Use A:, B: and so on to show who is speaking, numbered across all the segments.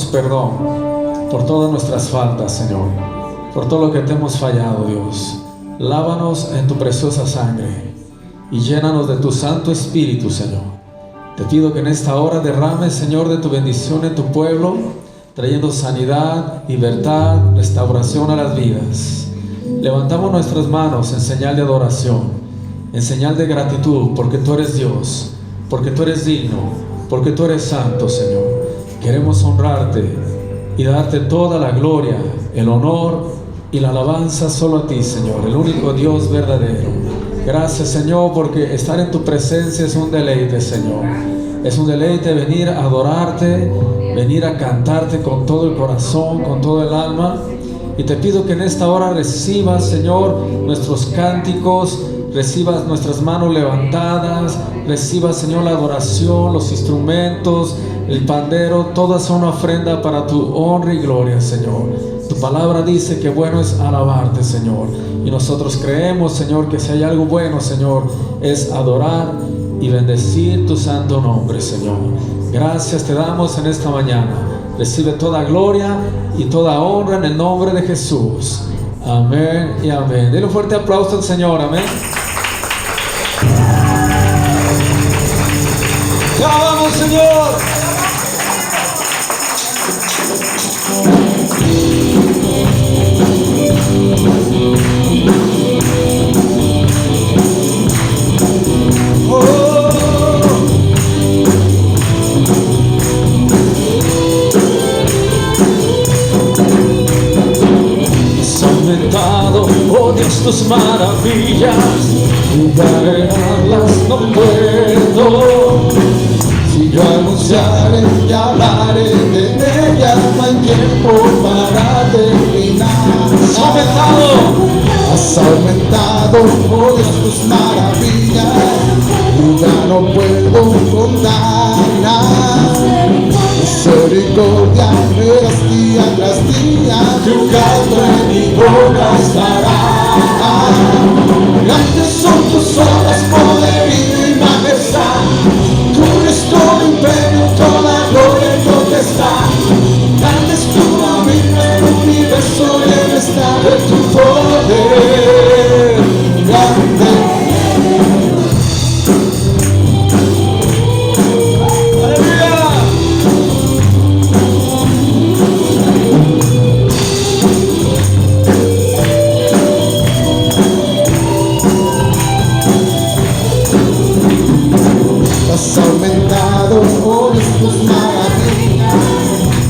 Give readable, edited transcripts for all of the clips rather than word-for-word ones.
A: perdón por todas nuestras faltas, Señor, por todo lo que te hemos fallado, Dios. Lávanos en tu preciosa sangre y llénanos de tu Santo Espíritu, Señor. Te pido que en esta hora derrames, Señor, de tu bendición en tu pueblo, trayendo sanidad, libertad, restauración a las vidas. Levantamos nuestras manos en señal de adoración, en señal de gratitud, porque tú eres Dios, porque tú eres digno, porque tú eres santo, Señor. Queremos honrarte y darte toda la gloria, el honor y la alabanza solo a ti, Señor, el único Dios verdadero. Gracias, Señor, porque estar en tu presencia es un deleite, Señor. Es un deleite venir a adorarte, venir a cantarte con todo el corazón, con todo el alma. Y te pido que en esta hora recibas, Señor, nuestros cánticos, recibas nuestras manos levantadas, recibas, Señor, la adoración, los instrumentos, el pandero, toda es una ofrenda para tu honra y gloria, Señor. Tu palabra dice que bueno es alabarte, Señor. Y nosotros creemos, Señor, que si hay algo bueno, Señor, es adorar y bendecir tu santo nombre, Señor. Gracias te damos en esta mañana. Recibe toda gloria y toda honra en el nombre de Jesús. Amén y amén. Denle un fuerte aplauso al Señor. Amén. ¡Ya vamos, Señor! Oh Dios, tus maravillas, jugarlas no puedo. Si yo anunciaré y hablaré de ellas, no hay tiempo para terminar. Has aumentado, oh Dios, tus maravillas, ya no puedo contarlas. Misericordia me das día tras día, tu canto en mi boca estará. Grandes son tus obras, poderío y majestad. Tú eres todo imperio, toda gloria y potestad. Grande es tu dominio, el universo y el estado de tu poder. Grande. Has aumentado por tus maravillas,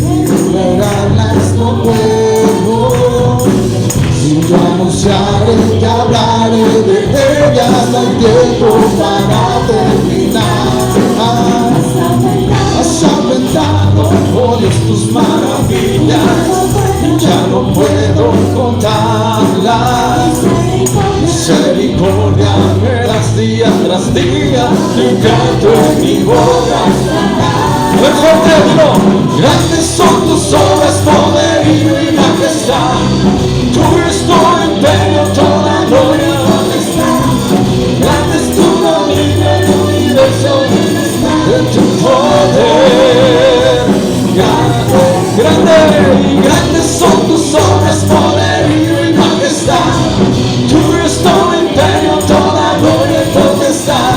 A: enumerarlas no puedo. Si yo anunciaré y hablaré de ellas, no hay tiempo para terminar. Has aumentado, oh Dios, tus maravillas, ya no puedo contarlas. Misericordia me das día tras día, tu canto en mi boca. Fuerte, dilo. Grandes son tus obras, poderío y majestad. Tú eres todo imperio, toda gloria y majestad. Grande es tu dominio, el universo de tu poder. Grande y grandes son tus obras, poderío y majestad. Tú eres todo imperio, toda gloria y potestad.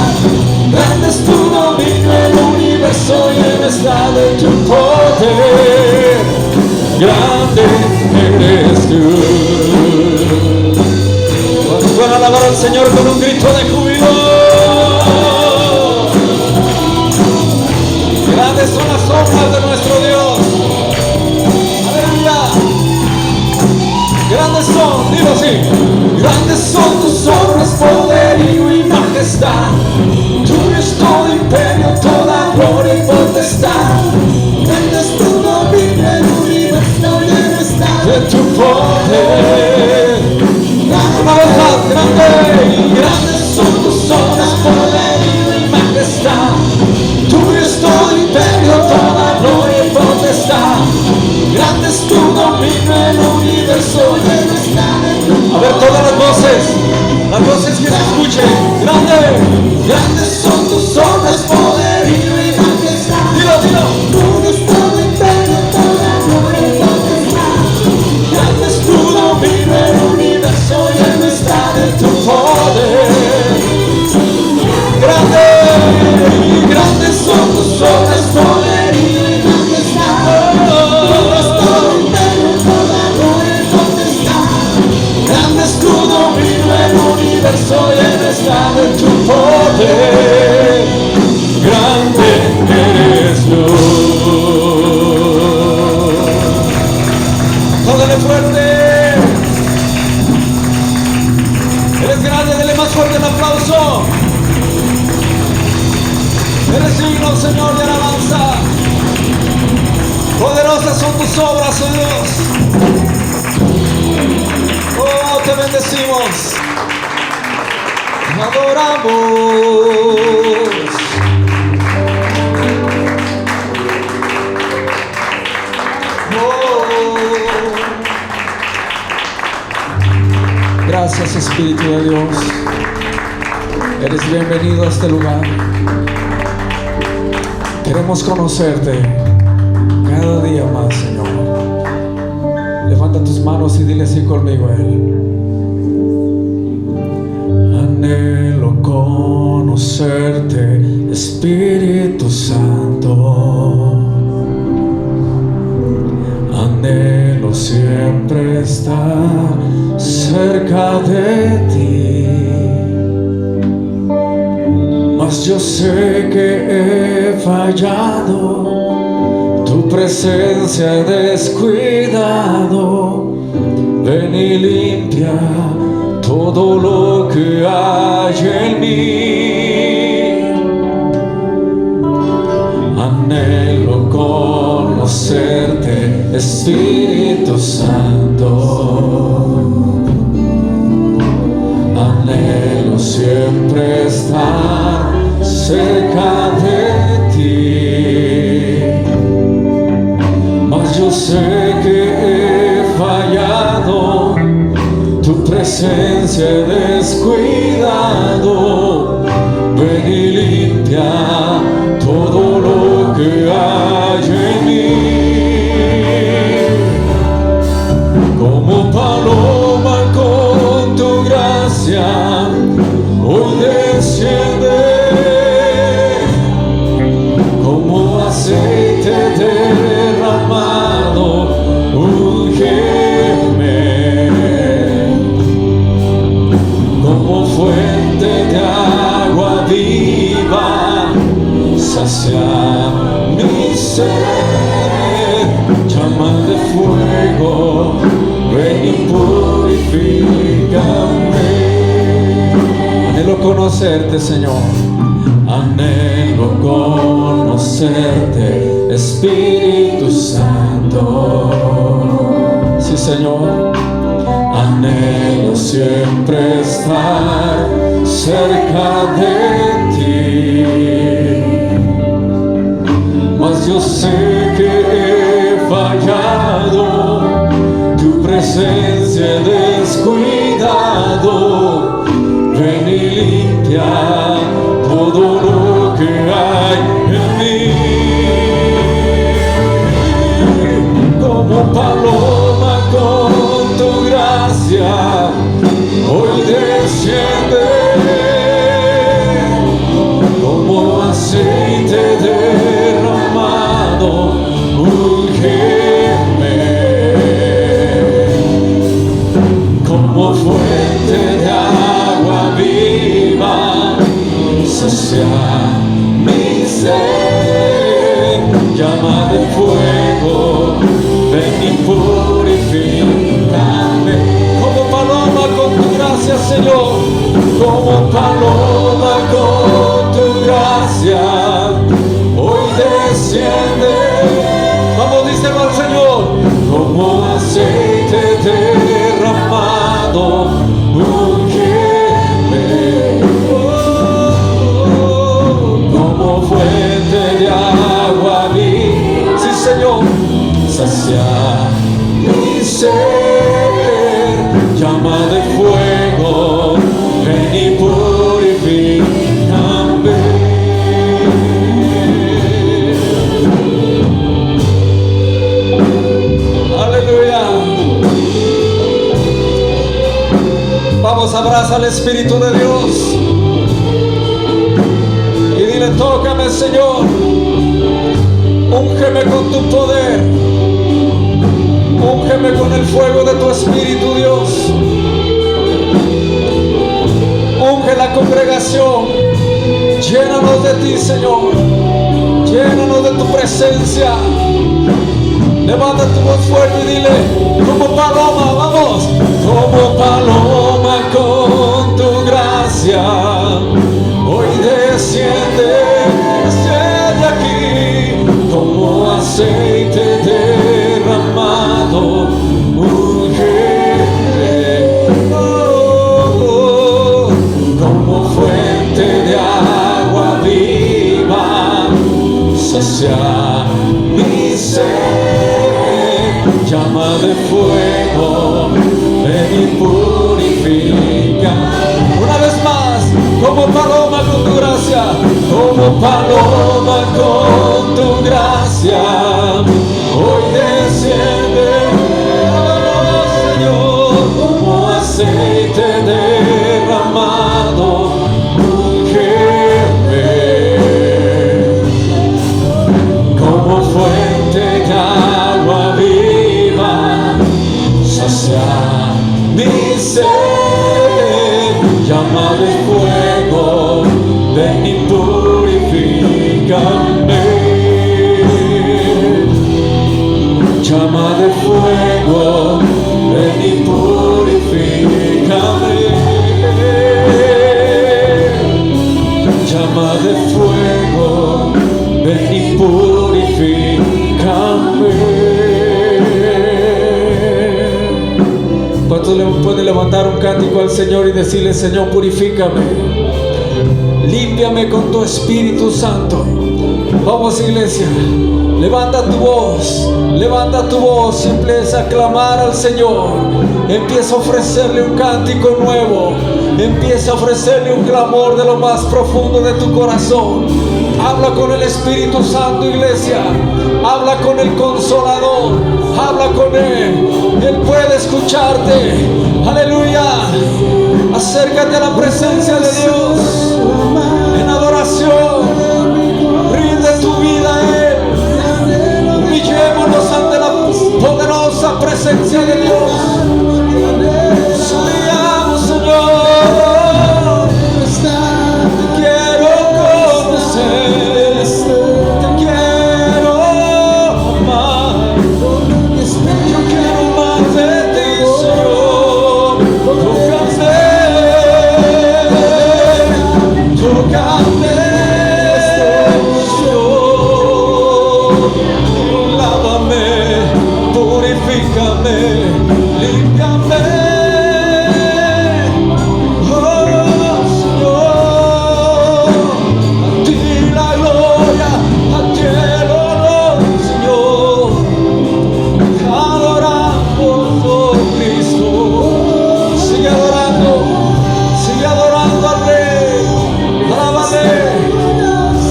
A: Grande es tu dominio, el universo y el estado de tu poder. Grande eres tú. ¿Cuántos van a alabar al Señor con un grito de júbilo? Grandes son las obras de nuestro Dios. Aleluya. Grandes son, digo así. Grandes son tus obras, poderío y majestad. Tú eres todo imperio, toda gloria y potestad. Grande es tu dominio, el universo y el estado de tu poder. Una vez más, grande. Y grandes son tus obras, poderío y majestad. Tú eres todo imperio, toda gloria y potestad. Grande es tu dominio, el universo y el estado de tu poder. A ver, todas las voces que se escuchen. Grande. Grandes son tus obras, poderío y majestad. Dilo, dilo. Tú eres todo imperio, toda Maravillosas son tus obras, oh Dios. Oh, te bendecimos. Adoramos. Gracias, Espíritu de Dios. Eres bienvenido a este lugar. Queremos conocerte cada día más, Señor. Levanta tus manos y dile así conmigo a Él. Anhelo conocerte, Espíritu Santo. Anhelo siempre estar cerca de ti, mas yo sé que he fallado, tu presencia he descuidado. Ven y limpia todo lo que hay en mí. Anhelo conocerte, Espíritu Santo. Anhelo siempre estar cerca de ti, mas yo sé que he fallado, tu presencia he descuidado. Ven y limpia todo lo que hay en mí. Como paloma con tu gracia, hoy desciende. Como aceite derramado, úngeme. Como fuente de agua viva, sacia mi ser. Llama de fuego, ven y purifícame. Anhelo conocerte, Señor. Anhelo conocerte, Espíritu Santo. Sí, Señor. Anhelo siempre estar cerca de ti, mas yo sé que he fallado, tu presencia he descuidado. Ven y limpia todo lo que hay en mí. Como paloma con tu gracia, hoy desciende. Como aceite derramado, úngeme. Como fuente de agua viva, sacia mi ser. Llama de fuego, ven y purifícame. Como paloma con tu gracia, Señor. Como paloma con tu gracia, hoy desciende. Vamos, díselo al Señor. Como aceite derramado, úngeme. Como fuente de agua viva, sí, Señor, sacia mi ser. Llama de fuego, ven y purifícame. Aleluya. Vamos, abraza al Espíritu de Dios y dile: tócame, Señor. Úngeme con tu poder. Úngeme con el fuego de tu Espíritu, Dios. Unge la congregación. Llénanos de ti, Señor. Llénanos de tu presencia. Levanta tu voz fuerte y dile: como paloma, vamos. Como paloma con tu gracia, hoy desciende, desciende aquí. Como aceite de de fuego, ven y purifica. Una vez más, como paloma con tu gracia, como paloma con tu gracia, hoy desciende, Señor, como aceite derramado, ungeme, como fuente de agua viva, sacia mi sed, llama de fuego, ven y purifícame. Llama de fuego, ven y purifícame. Llama de fuego, ven y purifícame. ¿Cuántos le pueden levantar un cántico al Señor y decirle: Señor, purifícame, límpiame con tu Espíritu Santo? Vamos, iglesia, levanta tu voz y empieza a clamar al Señor. Empieza a ofrecerle un cántico nuevo, empieza a ofrecerle un clamor de lo más profundo de tu corazón. Habla con el Espíritu Santo, iglesia, habla con el Consolador, habla con Él. Él puede escucharte. Aleluya. Acércate a la presencia de Dios en adoración. Rinde tu vida a Él. Humillémonos ante la poderosa presencia de Dios. Subamos, Señor. Te quiero conocer, te quiero amar. Yo quiero más de ti, Señor. Tócame, lávame, purifícame, límpiame. Oh Señor, a ti la gloria, a ti el honor, Señor. Adoramos, oh Cristo. Sigue adorando al Rey. Alábale.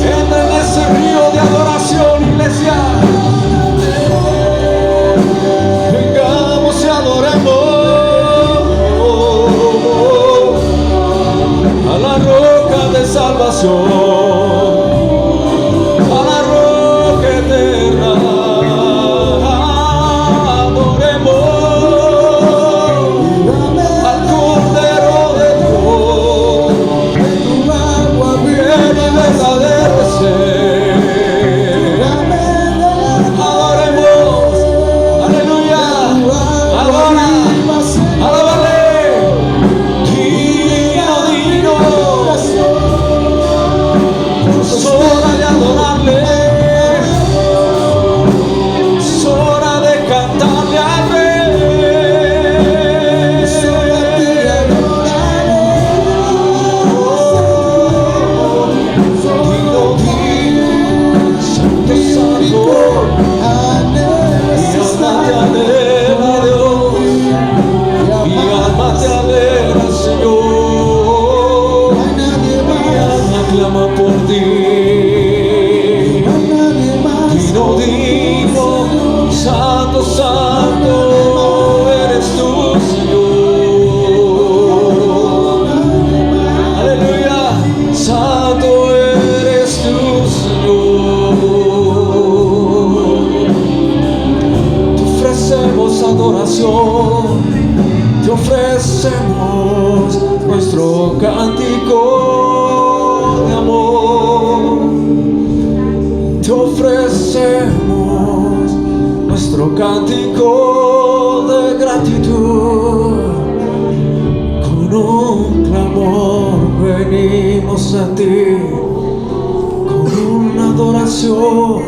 A: Entra en ese río de adoración, iglesia. Vengamos y adoremos a la roca de salvación, a la roca eterna. Adoremos al Cordero de Dios, fiel y verdadero ser. Adoremos, aleluya, alábale, digno, es hora de adorarle, es hora de cantarle al Rey. Digno, santo, santo. Mi alma te anhela, Señor. Mi alma clama por ti. Digno, santo, santo eres tú, Señor. Aleluya, santo eres tú, Señor. Te ofrecemos adoración, te ofrecemos nuestro cántico de amor, te ofrecemos nuestro cántico de gratitud. Con un clamor venimos a ti, con una adoración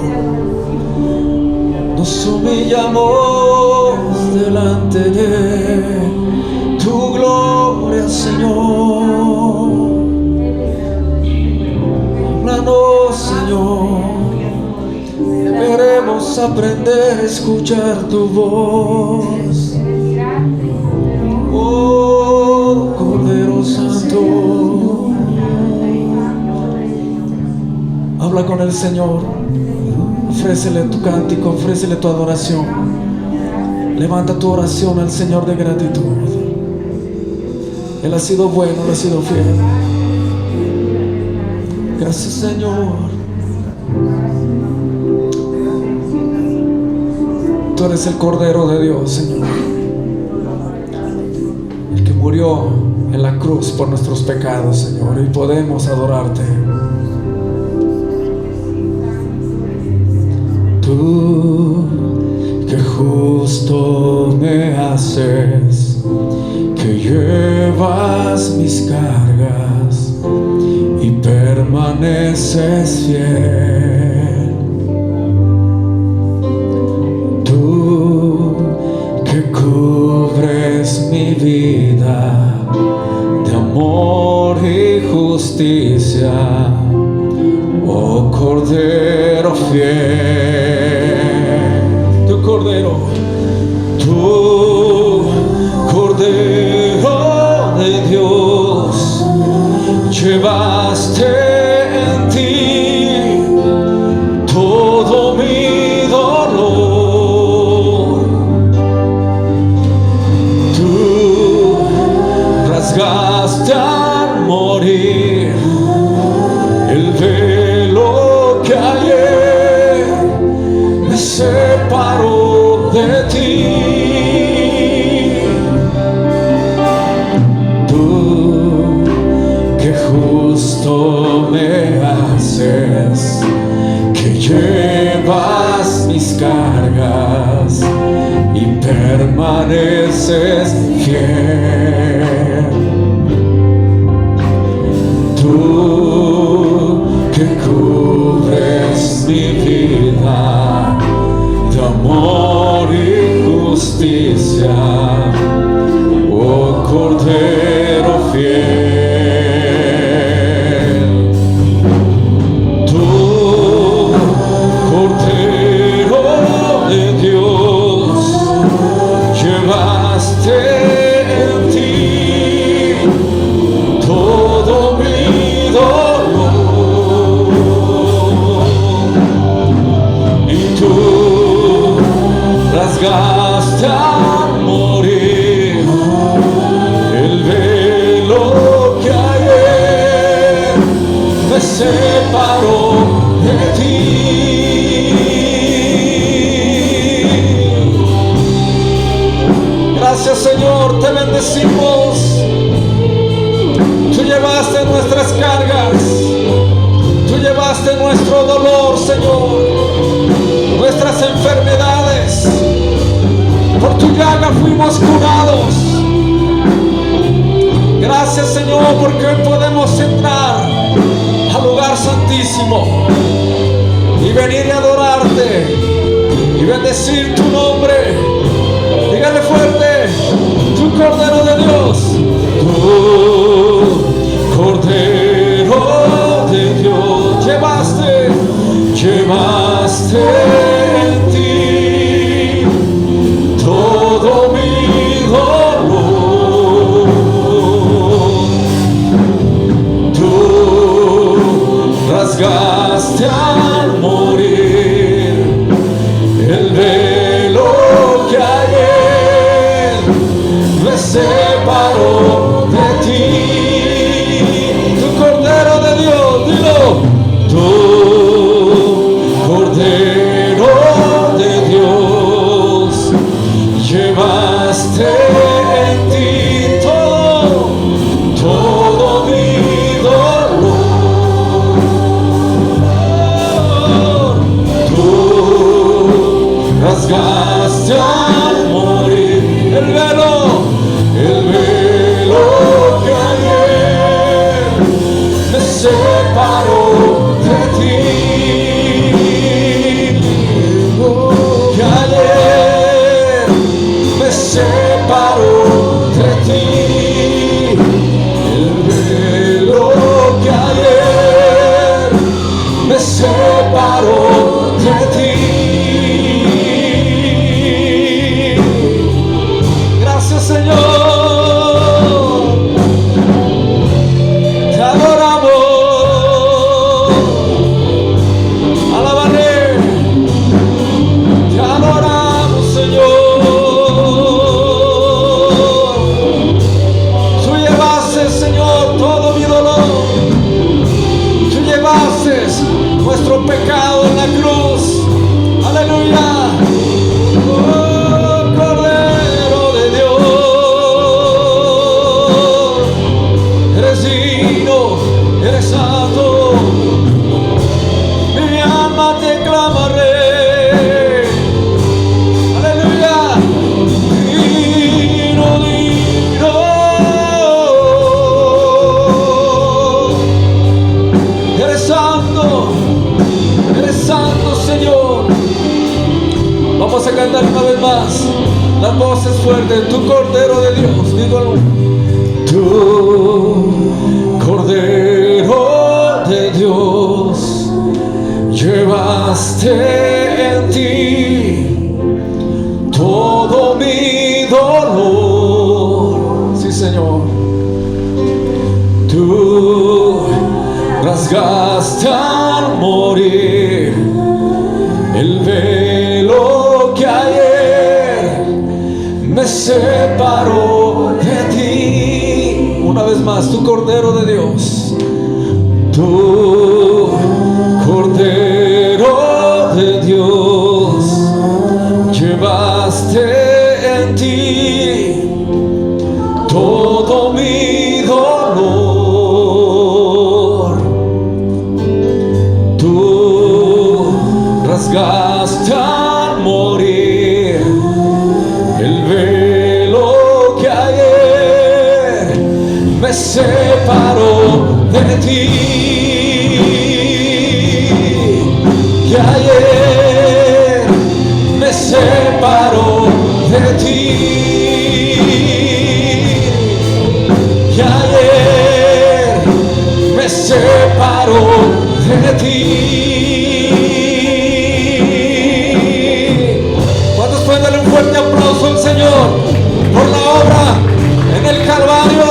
A: nos humillamos delante de tu gloria, Señor. Háblanos, Señor, queremos Queremos aprender a escuchar tu voz. Oh, Cordero Santo. Habla con el Señor. Ofrécele tu cántico, ofrécele tu adoración. Levanta tu oración al Señor de gratitud. Él ha sido bueno, Él ha sido fiel. Gracias, Señor. Tú eres el Cordero de Dios, Señor, el que murió en la cruz por nuestros pecados, Señor, y podemos adorarte. Tú que justo me haces, que llevas mis cargas y permaneces fiel. Tú que cubres mi vida de amor y justicia, oh Cordero fiel. Tu Cordero, tu Cordero de Dios, llevaste en ti todo mi dolor. Tú rasgaste al morir el velo que ayer me separó de ti. Tú que justo me haces, que llevas mis cargas y permaneces fiel. Tú que cubres mi vida de amor y justicia, oh Cordero fiel. Tú, Cordero de Dios, llevaste en ti todo mi dolor, y tú rasgaste al morir el velo que ayer me separó de ti. Gracias, Señor, te bendecimos. Tú llevaste nuestras cargas, tú llevaste nuestro dolor, Señor, nuestras enfermedades. Por tu llaga fuimos curados. Gracias, Señor, porque hoy podemos entrar al lugar santísimo y venir y adorarte y bendecir tu nombre. Dígale fuerte: tu Cordero de Dios, tu Cordero de Dios, llevaste en ti todo mi dolor. Tú rasgaste al morir el velo que ayer me separó de ti. Tu Cordero de Dios, dilo. Tu Cordero de Dios, llevaste en ti todo mi dolor. Tú rasgaste al morir el velo que ayer me separó de ti. Que ayer me separó de ti. El velo que ayer me separó de ti. más. Las voces fuertes. Tu Cordero de Dios. Dígalo. Tu Cordero de Dios, llevaste en ti todo mi dolor. Sí, Señor. Tú rasgaste al morir el velo que ayer me separó de ti. Una vez más, tu Cordero de Dios, tu Cordero de Dios, llevaste en ti todo mi dolor. Tú rasgaste al morir el velo que ayer me separó de ti. Que ayer me separó de ti. Que ayer me separó de ti. ¿Cuántos pueden darle un fuerte aplauso al Señor por la obra en el Calvario,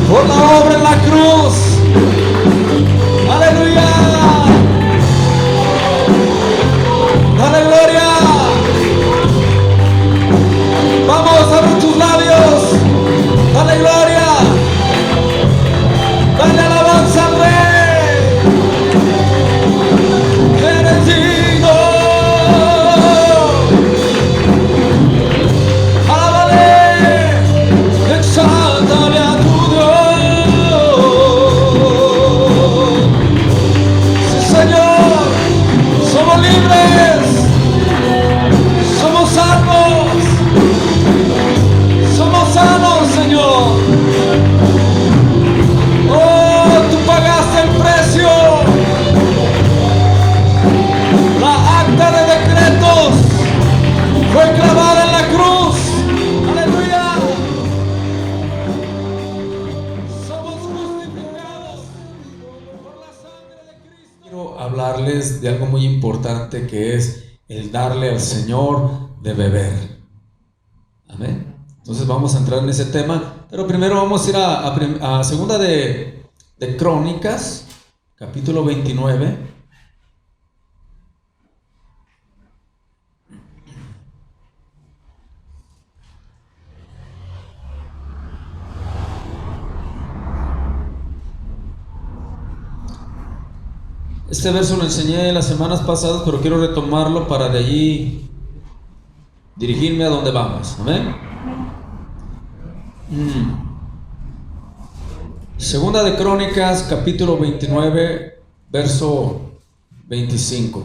A: por la obra en la cruz? ¡Aleluya! ¡Dale gloria! Vamos, abre tus labios. ¡Dale gloria! ¡Dale alabanza al Rey! ¡Eres digno! ¡Alábale! ¡Exáltale a tu Dios! ¡Sí, Señor! ¡Somos libres! ¡Somos salvos! ¡Somos sanos, Señor! ¡Oh, tú pagaste el precio! La acta de decretos fue clavada en la cruz. ¡Aleluya! Somos justificados por la sangre de Cristo. Quiero hablarles de algo muy importante, que es el darle al Señor de beber. Amén. Entonces vamos a entrar en ese tema, pero primero vamos a ir a segunda de Crónicas, capítulo 29. Este verso lo enseñé las semanas pasadas, pero quiero retomarlo para de allí dirigirme a donde vamos. Amén. Segunda de Crónicas, capítulo 29, verso 25.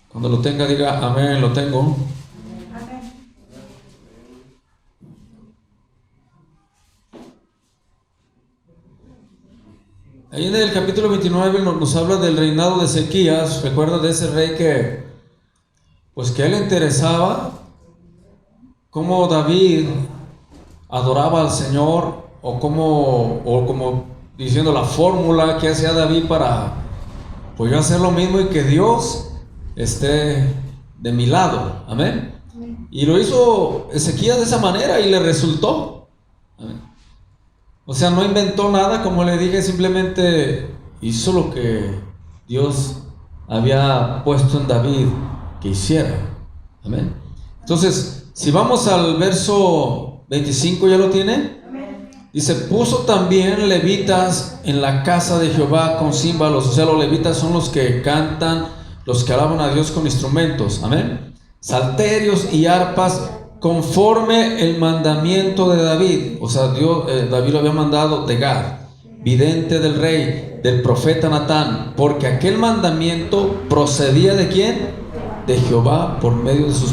A: Cuando lo tenga, diga amén. Lo tengo. Ahí en el capítulo 29 nos habla del reinado de Ezequías. Recuerda de ese rey que a él le interesaba cómo David adoraba al Señor, o como diciendo la fórmula que hacía David para yo hacer lo mismo y que Dios esté de mi lado. Amén. Y lo hizo Ezequías de esa manera y le resultó. Amén. O sea, no inventó nada, como le dije, simplemente hizo lo que Dios había puesto en David que hiciera. Amén. Entonces, si vamos al verso 25, ¿ya lo tiene? Dice, puso también levitas en la casa de Jehová con címbalos. O sea, los levitas son los que cantan, los que alaban a Dios con instrumentos. Amén. Salterios y arpas, conforme el mandamiento de David. O sea, David lo había mandado de Gad, vidente del rey, del profeta Natán, porque aquel mandamiento procedía ¿de quién? De Jehová por medio de sus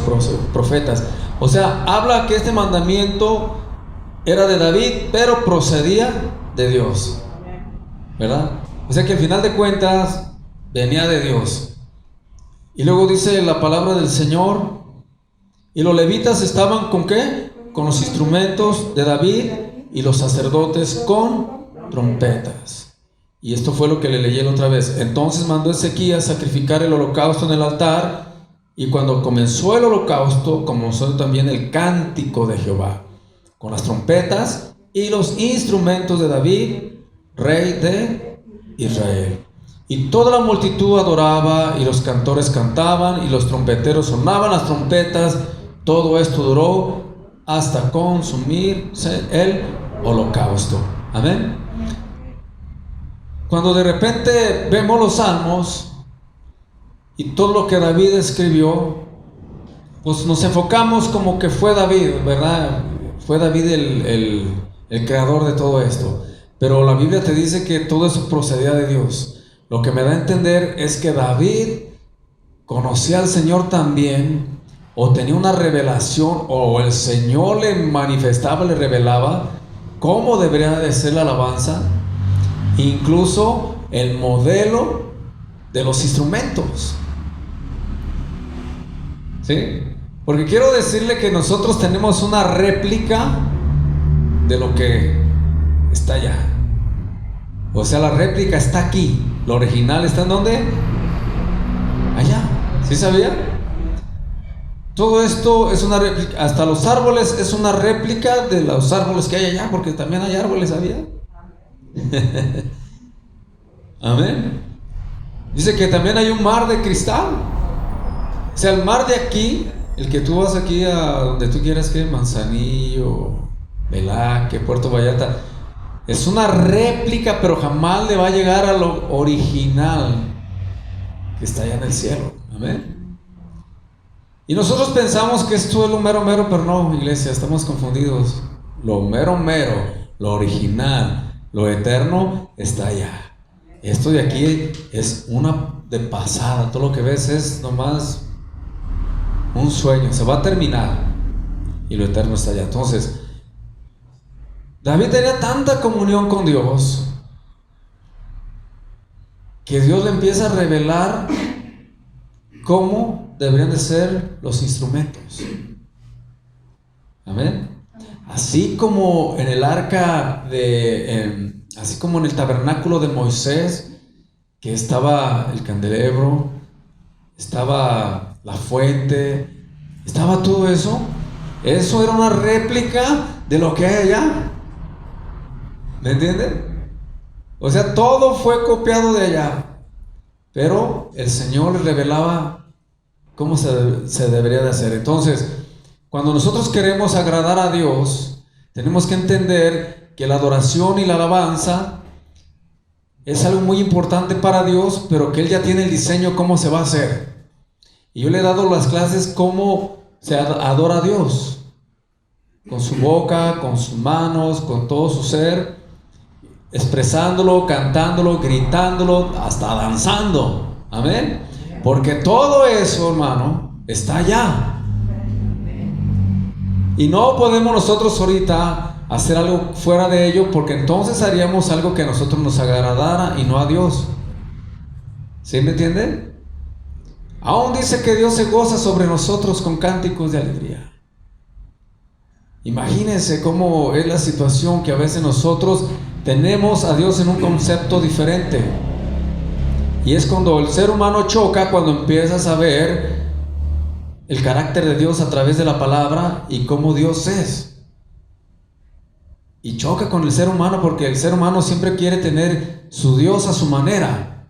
A: profetas. O sea, habla que este mandamiento era de David, pero procedía de Dios, ¿verdad? O sea que al final de cuentas venía de Dios. Y luego dice la palabra del Señor, y los levitas estaban ¿con qué? Con los instrumentos de David, y los sacerdotes con trompetas. Y esto fue lo que le leí la otra vez. Entonces mandó Ezequías sacrificar el holocausto en el altar, y cuando comenzó el holocausto, comenzó también el cántico de Jehová, con las trompetas y los instrumentos de David, rey de Israel. Y toda la multitud adoraba, y los cantores cantaban, y los trompeteros sonaban las trompetas. Todo esto duró hasta consumirse el holocausto. Amén. Cuando de repente vemos los salmos y todo lo que David escribió, pues nos enfocamos como que fue David, ¿verdad? Fue David el creador de todo esto. Pero la Biblia te dice que todo eso procedía de Dios. Lo que me da a entender es que David conocía al Señor también, o tenía una revelación, o el Señor le manifestaba, le revelaba cómo debería de ser la alabanza, incluso el modelo de los instrumentos. ¿Sí? Porque quiero decirle que nosotros tenemos una réplica de lo que está allá. O sea, la réplica está aquí. Lo original está ¿en dónde? Allá. ¿Sí sabía? Todo esto es una réplica. Hasta los árboles es una réplica de los árboles que hay allá, porque también hay árboles, ¿sabía? Amén. Dice que también hay un mar de cristal. O sea, el mar de aquí, el que tú vas aquí a donde tú quieras, que Manzanillo, Velaque, Puerto Vallarta, es una réplica, pero jamás le va a llegar a lo original que está allá en el cielo. Amén. Y nosotros pensamos que esto es lo mero mero, pero no, iglesia, estamos confundidos. Lo mero mero, lo original, lo eterno está allá. Esto de aquí es una de pasada. Todo lo que ves es nomás un sueño, se va a terminar y lo eterno está allá. Entonces, David tenía tanta comunión con Dios que Dios le empieza a revelar cómo deberían de ser los instrumentos. Amén. Así como en el arca así como en el tabernáculo de Moisés, que estaba el candelabro, estaba la fuente, estaba todo eso. Eso era una réplica de lo que hay allá. ¿Me entienden? O sea, todo fue copiado de allá, pero el Señor le revelaba cómo se debería de hacer. Entonces, cuando nosotros queremos agradar a Dios, tenemos que entender que la adoración y la alabanza es algo muy importante para Dios, pero que Él ya tiene el diseño cómo se va a hacer. Y yo le he dado las clases cómo se adora a Dios, con su boca, con sus manos, con todo su ser, expresándolo, cantándolo, gritándolo, hasta danzando. Amén. Porque todo eso, hermano, está allá. Y no podemos nosotros ahorita hacer algo fuera de ello, porque entonces haríamos algo que a nosotros nos agradara y no a Dios. ¿Sí me entienden? Aún dice que Dios se goza sobre nosotros con cánticos de alegría. Imagínense cómo es la situación, que a veces nosotros tenemos a Dios en un concepto diferente. Y es cuando el ser humano choca, cuando empiezas a ver el carácter de Dios a través de la palabra y cómo Dios es. Y choca con el ser humano, porque el ser humano siempre quiere tener su Dios a su manera.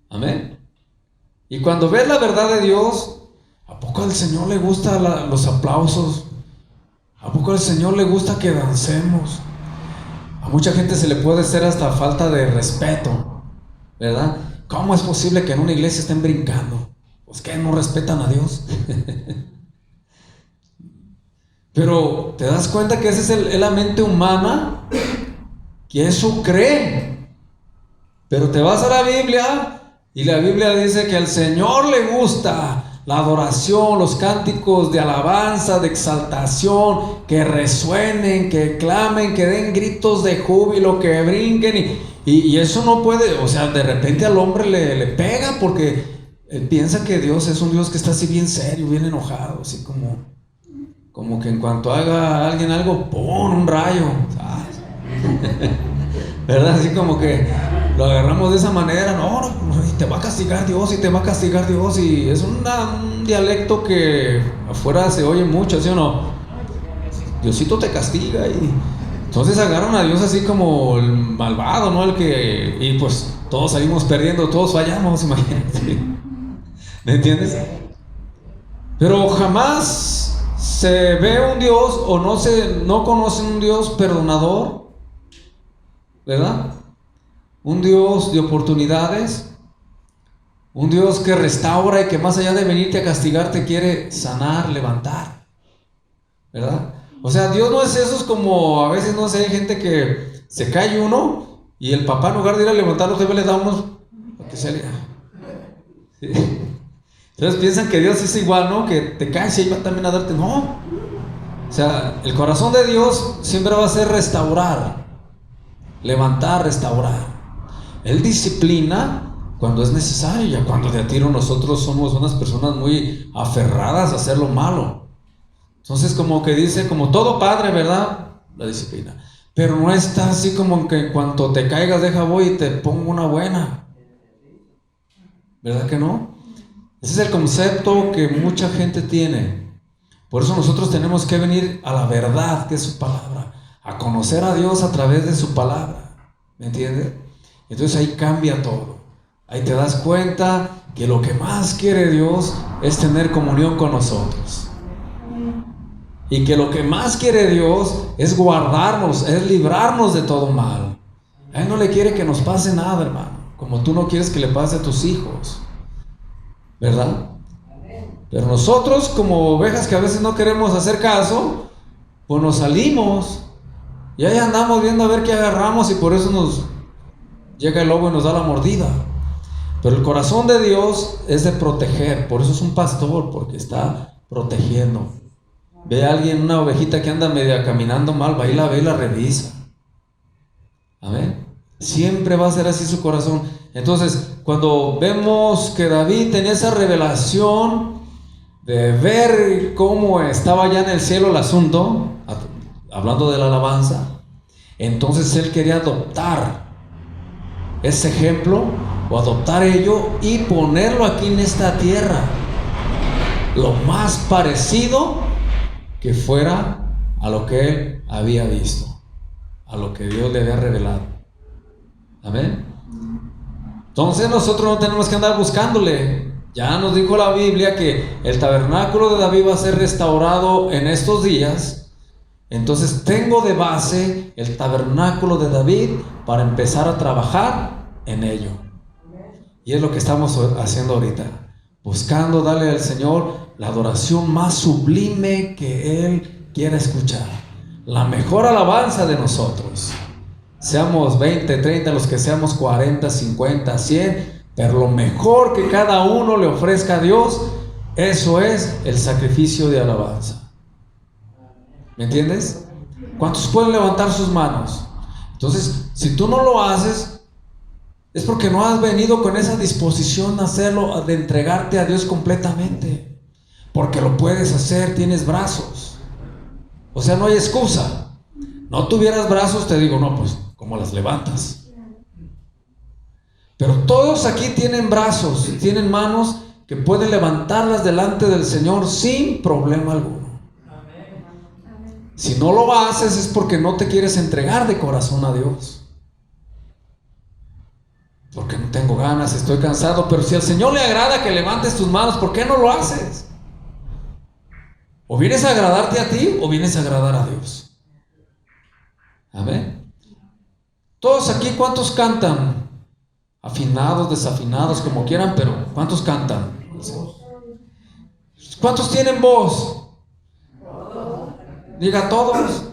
A: Amén. Y cuando ves la verdad de Dios, ¿a poco al Señor le gustan los aplausos? ¿A poco al Señor le gusta que dancemos? A mucha gente se le puede hacer hasta falta de respeto, ¿verdad? ¿Cómo es posible que en una iglesia estén brincando? Pues que no respetan a Dios. Pero te das cuenta que esa es la mente humana, que eso cree. Pero te vas a la Biblia y la Biblia dice que al Señor le gusta la adoración, los cánticos de alabanza, de exaltación, que resuenen, que clamen, que den gritos de júbilo, que brinquen Y eso no puede, o sea, de repente al hombre le pega porque él piensa que Dios es un Dios que está así bien serio, bien enojado, así como que en cuanto haga alguien algo, ¡pum! Un rayo, ¿sabes? ¿Verdad? Así como que lo agarramos de esa manera, no, y te va a castigar Dios, y te va a castigar Dios, y es un dialecto que afuera se oye mucho, ¿sí o no? Diosito te castiga, y entonces agarran a Dios así como el malvado, ¿no? Y pues todos salimos perdiendo, todos fallamos, imagínate. ¿Me entiendes? Pero jamás se ve un Dios o no conocen un Dios perdonador, ¿verdad? Un Dios de oportunidades, un Dios que restaura y que más allá de venirte a castigar te quiere sanar, levantar, ¿verdad? O sea, Dios no es esos como a veces, no sé, hay gente que se cae uno y el papá en lugar de ir a levantarlo le da unos para que se le... ¿Sí? Entonces piensan que Dios es igual, ¿no? Que te caes y ahí va también a darte. No. O sea, el corazón de Dios siempre va a ser restaurar, levantar, restaurar. Él disciplina cuando es necesario, ya cuando de a tiro nosotros somos unas personas muy aferradas a hacer lo malo. Entonces como que dice, como todo padre, ¿verdad? La disciplina. Pero no está así como que en cuanto te caigas deja voy y te pongo una buena. ¿Verdad que no? Ese es el concepto que mucha gente tiene. Por eso nosotros tenemos que venir a la verdad, que es su palabra, a conocer a Dios a través de su palabra. ¿Me entiendes? Entonces ahí cambia todo. Ahí te das cuenta que lo que más quiere Dios es tener comunión con nosotros. Y que lo que más quiere Dios es guardarnos, es librarnos de todo mal. A Él no le quiere que nos pase nada, hermano, como tú no quieres que le pase a tus hijos, ¿verdad? Pero nosotros, como ovejas que a veces no queremos hacer caso, pues nos salimos y ahí andamos viendo a ver qué agarramos, y por eso nos llega el lobo y nos da la mordida. Pero el corazón de Dios es de proteger, por eso es un pastor, porque está protegiendo. Ve a alguien, una ovejita que anda media caminando mal, va y la ve y la revisa. Amén. Siempre va a ser así su corazón. Entonces, cuando vemos que David tenía esa revelación de ver cómo estaba ya en el cielo el asunto, hablando de la alabanza, entonces él quería adoptar ese ejemplo o adoptar ello y ponerlo aquí en esta tierra, lo más parecido que fuera a lo que él había visto, a lo que Dios le había revelado. Amén. Entonces nosotros no tenemos que andar buscándole. Ya nos dijo la Biblia que el tabernáculo de David va a ser restaurado en estos días. Entonces tengo de base el tabernáculo de David para empezar a trabajar en ello. Y es lo que estamos haciendo ahorita, buscando darle al Señor la adoración más sublime que Él quiera escuchar, la mejor alabanza de nosotros. Seamos 20, 30, los que seamos 40, 50, 100, pero lo mejor que cada uno le ofrezca a Dios, eso es el sacrificio de alabanza. ¿Me entiendes? ¿Cuántos pueden levantar sus manos? Entonces, si tú no lo haces, es porque no has venido con esa disposición a hacerlo, de entregarte a Dios completamente. Porque lo puedes hacer, tienes brazos. O sea, no hay excusa. No tuvieras brazos, te digo, no, pues, ¿cómo las levantas? Pero todos aquí tienen brazos, tienen manos que pueden levantarlas delante del Señor sin problema alguno. Si no lo haces es porque no te quieres entregar de corazón a Dios. Porque no tengo ganas, estoy cansado. Pero si al Señor le agrada que levantes tus manos, ¿por qué no lo haces? O vienes a agradarte a ti o vienes a agradar a Dios. Amén. Todos aquí, ¿cuántos cantan? Afinados, desafinados, como quieran, pero ¿cuántos cantan? ¿Cuántos tienen voz? Diga todos.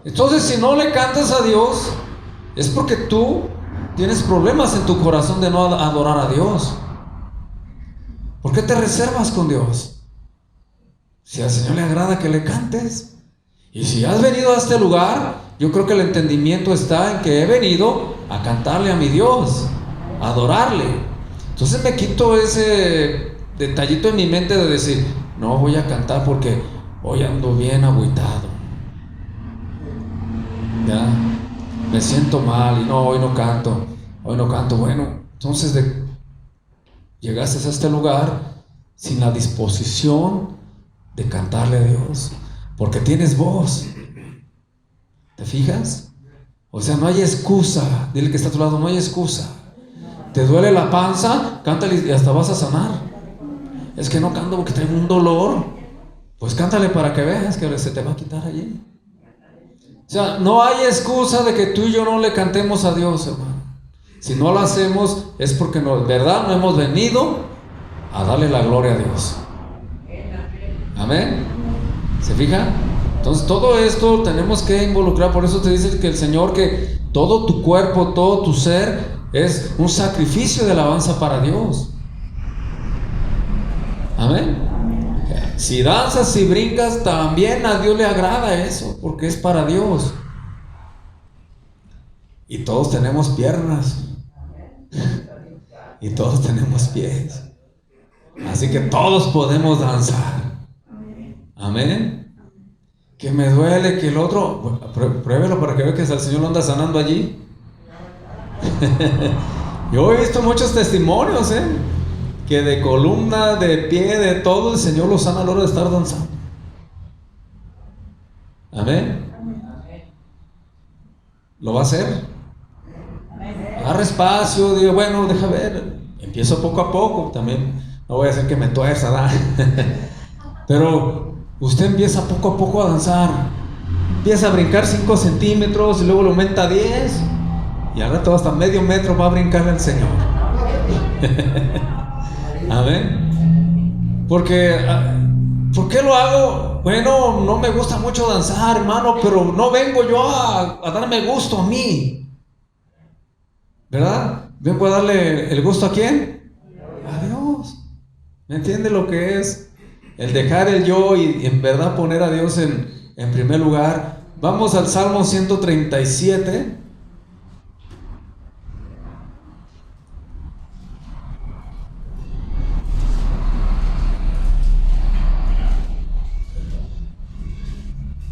A: Entonces, si no le cantas a Dios, es porque tú tienes problemas en tu corazón de no adorar a Dios. ¿Por qué te reservas con Dios? Si al Señor le agrada que le cantes. Y si has venido a este lugar yo creo que el entendimiento está en que he venido a cantarle a mi Dios, a adorarle. Entonces me quito ese detallito en mi mente de decir, no voy a cantar porque hoy ando bien agüitado, ¿ya? Me siento mal y no, hoy no canto. Bueno, entonces llegaste a este lugar sin la disposición de cantarle a Dios, porque tienes voz. ¿Te fijas? O sea, no hay excusa. Dile que está a tu lado, no hay excusa. ¿Te duele la panza? Cántale y hasta vas a sanar. Es que no canto porque tengo un dolor. Pues cántale para que veas que se te va a quitar allí. O sea, no hay excusa de que tú y yo no le cantemos a Dios, hermano. Si no lo hacemos es porque ¿verdad? No hemos venido a darle la gloria a Dios. Amén. ¿Se fija? Entonces todo esto tenemos que involucrar. Por eso te dice que el Señor, que todo tu cuerpo, todo tu ser es un sacrificio de alabanza para Dios. Amén. Si danzas, si brincas, también a Dios le agrada eso, porque es para Dios. Y todos tenemos piernas y todos tenemos pies, así que todos podemos danzar. Amén. Que me duele, que el otro, pruébelo para que vea que el Señor lo anda sanando allí. Yo he visto muchos testimonios, que de columna, de pie, de todo, el Señor lo sana a la hora de estar danzando. Amén. ¿Lo va a hacer? Agarra espacio, digo, bueno, deja ver, empiezo poco a poco, también no voy a hacer que me tuerza, ¿verdad? Pero usted empieza poco a poco a danzar, empieza a brincar 5 centímetros y luego lo aumenta a 10 y al rato hasta medio metro va a brincar el Señor. Amén. Porque, ¿por qué lo hago? Bueno, no me gusta mucho danzar, hermano, pero no vengo yo a darme gusto a mí, ¿verdad? Vengo a darle el gusto ¿a quién? A Dios. ¿Me entiende lo que es el dejar el yo y en verdad poner a Dios en primer lugar? Vamos al Salmo 137.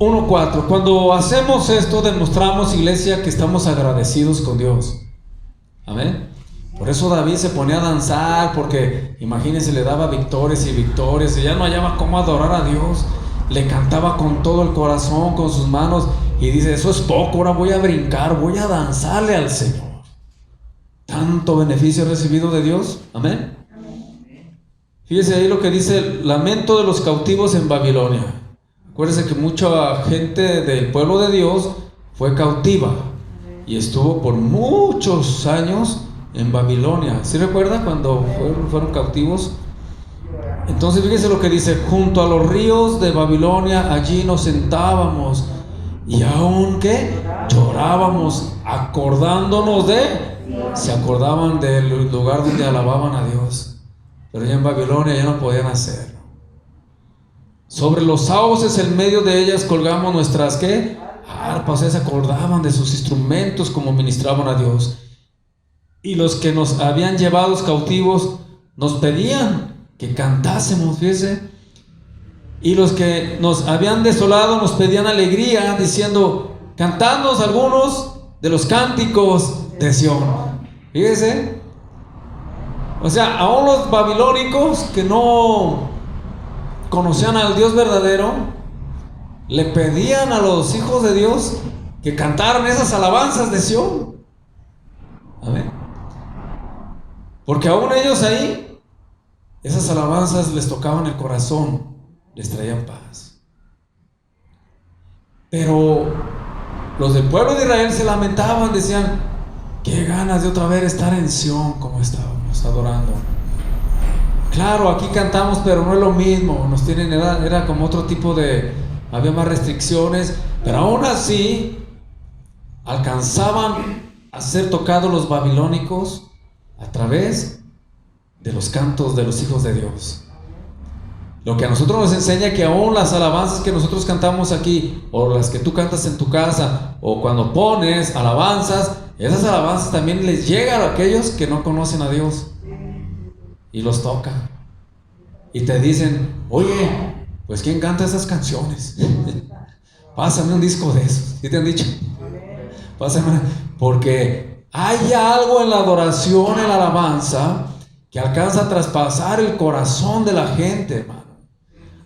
A: Uno 4. Cuando hacemos esto, demostramos, iglesia, que estamos agradecidos con Dios. Amén. Por eso David se ponía a danzar, porque imagínense, le daba victorias y victorias, y ya no hallaba cómo adorar a Dios. Le cantaba con todo el corazón, con sus manos, y dice, eso es poco, ahora voy a brincar, voy a danzarle al Señor. Tanto beneficio he recibido de Dios. Amén. Fíjese ahí lo que dice el lamento de los cautivos en Babilonia. Acuérdense que mucha gente del pueblo de Dios fue cautiva y estuvo por muchos años en Babilonia. ¿Sí recuerda cuando fueron cautivos? Entonces fíjese lo que dice: junto a los ríos de Babilonia allí nos sentábamos y aunque llorábamos acordándonos se acordaban del lugar donde alababan a Dios, pero ya en Babilonia ya no podían hacerlo. Sobre los sauces en medio de ellas colgamos nuestras arpas. Se acordaban de sus instrumentos como ministraban a Dios. Y los que nos habían llevado cautivos nos pedían que cantásemos, fíjese. Y los que nos habían desolado nos pedían alegría, diciendo: cantadnos algunos de los cánticos de Sión. Fíjese. O sea, aún los babilónicos que no conocían al Dios verdadero, le pedían a los hijos de Dios que cantaran esas alabanzas de Sión. Amén. Porque aún ellos ahí, esas alabanzas les tocaban el corazón, les traían paz. Pero los del pueblo de Israel se lamentaban, decían: qué ganas de otra vez estar en Sión como estábamos adorando. Claro, aquí cantamos, pero no es lo mismo. Nos tienen, era como otro tipo de, había más restricciones, pero aún así alcanzaban a ser tocados los babilónicos a través de los cantos de los hijos de Dios. Lo que a nosotros nos enseña que aún las alabanzas que nosotros cantamos aquí, o las que tú cantas en tu casa, o cuando pones alabanzas, esas alabanzas también les llegan a aquellos que no conocen a Dios y los toca y te dicen: oye, pues ¿quién canta esas canciones? Pásame un disco de esos. ¿Sí te han dicho? Pásame, porque hay algo en la adoración, en la alabanza, que alcanza a traspasar el corazón de la gente, hermano,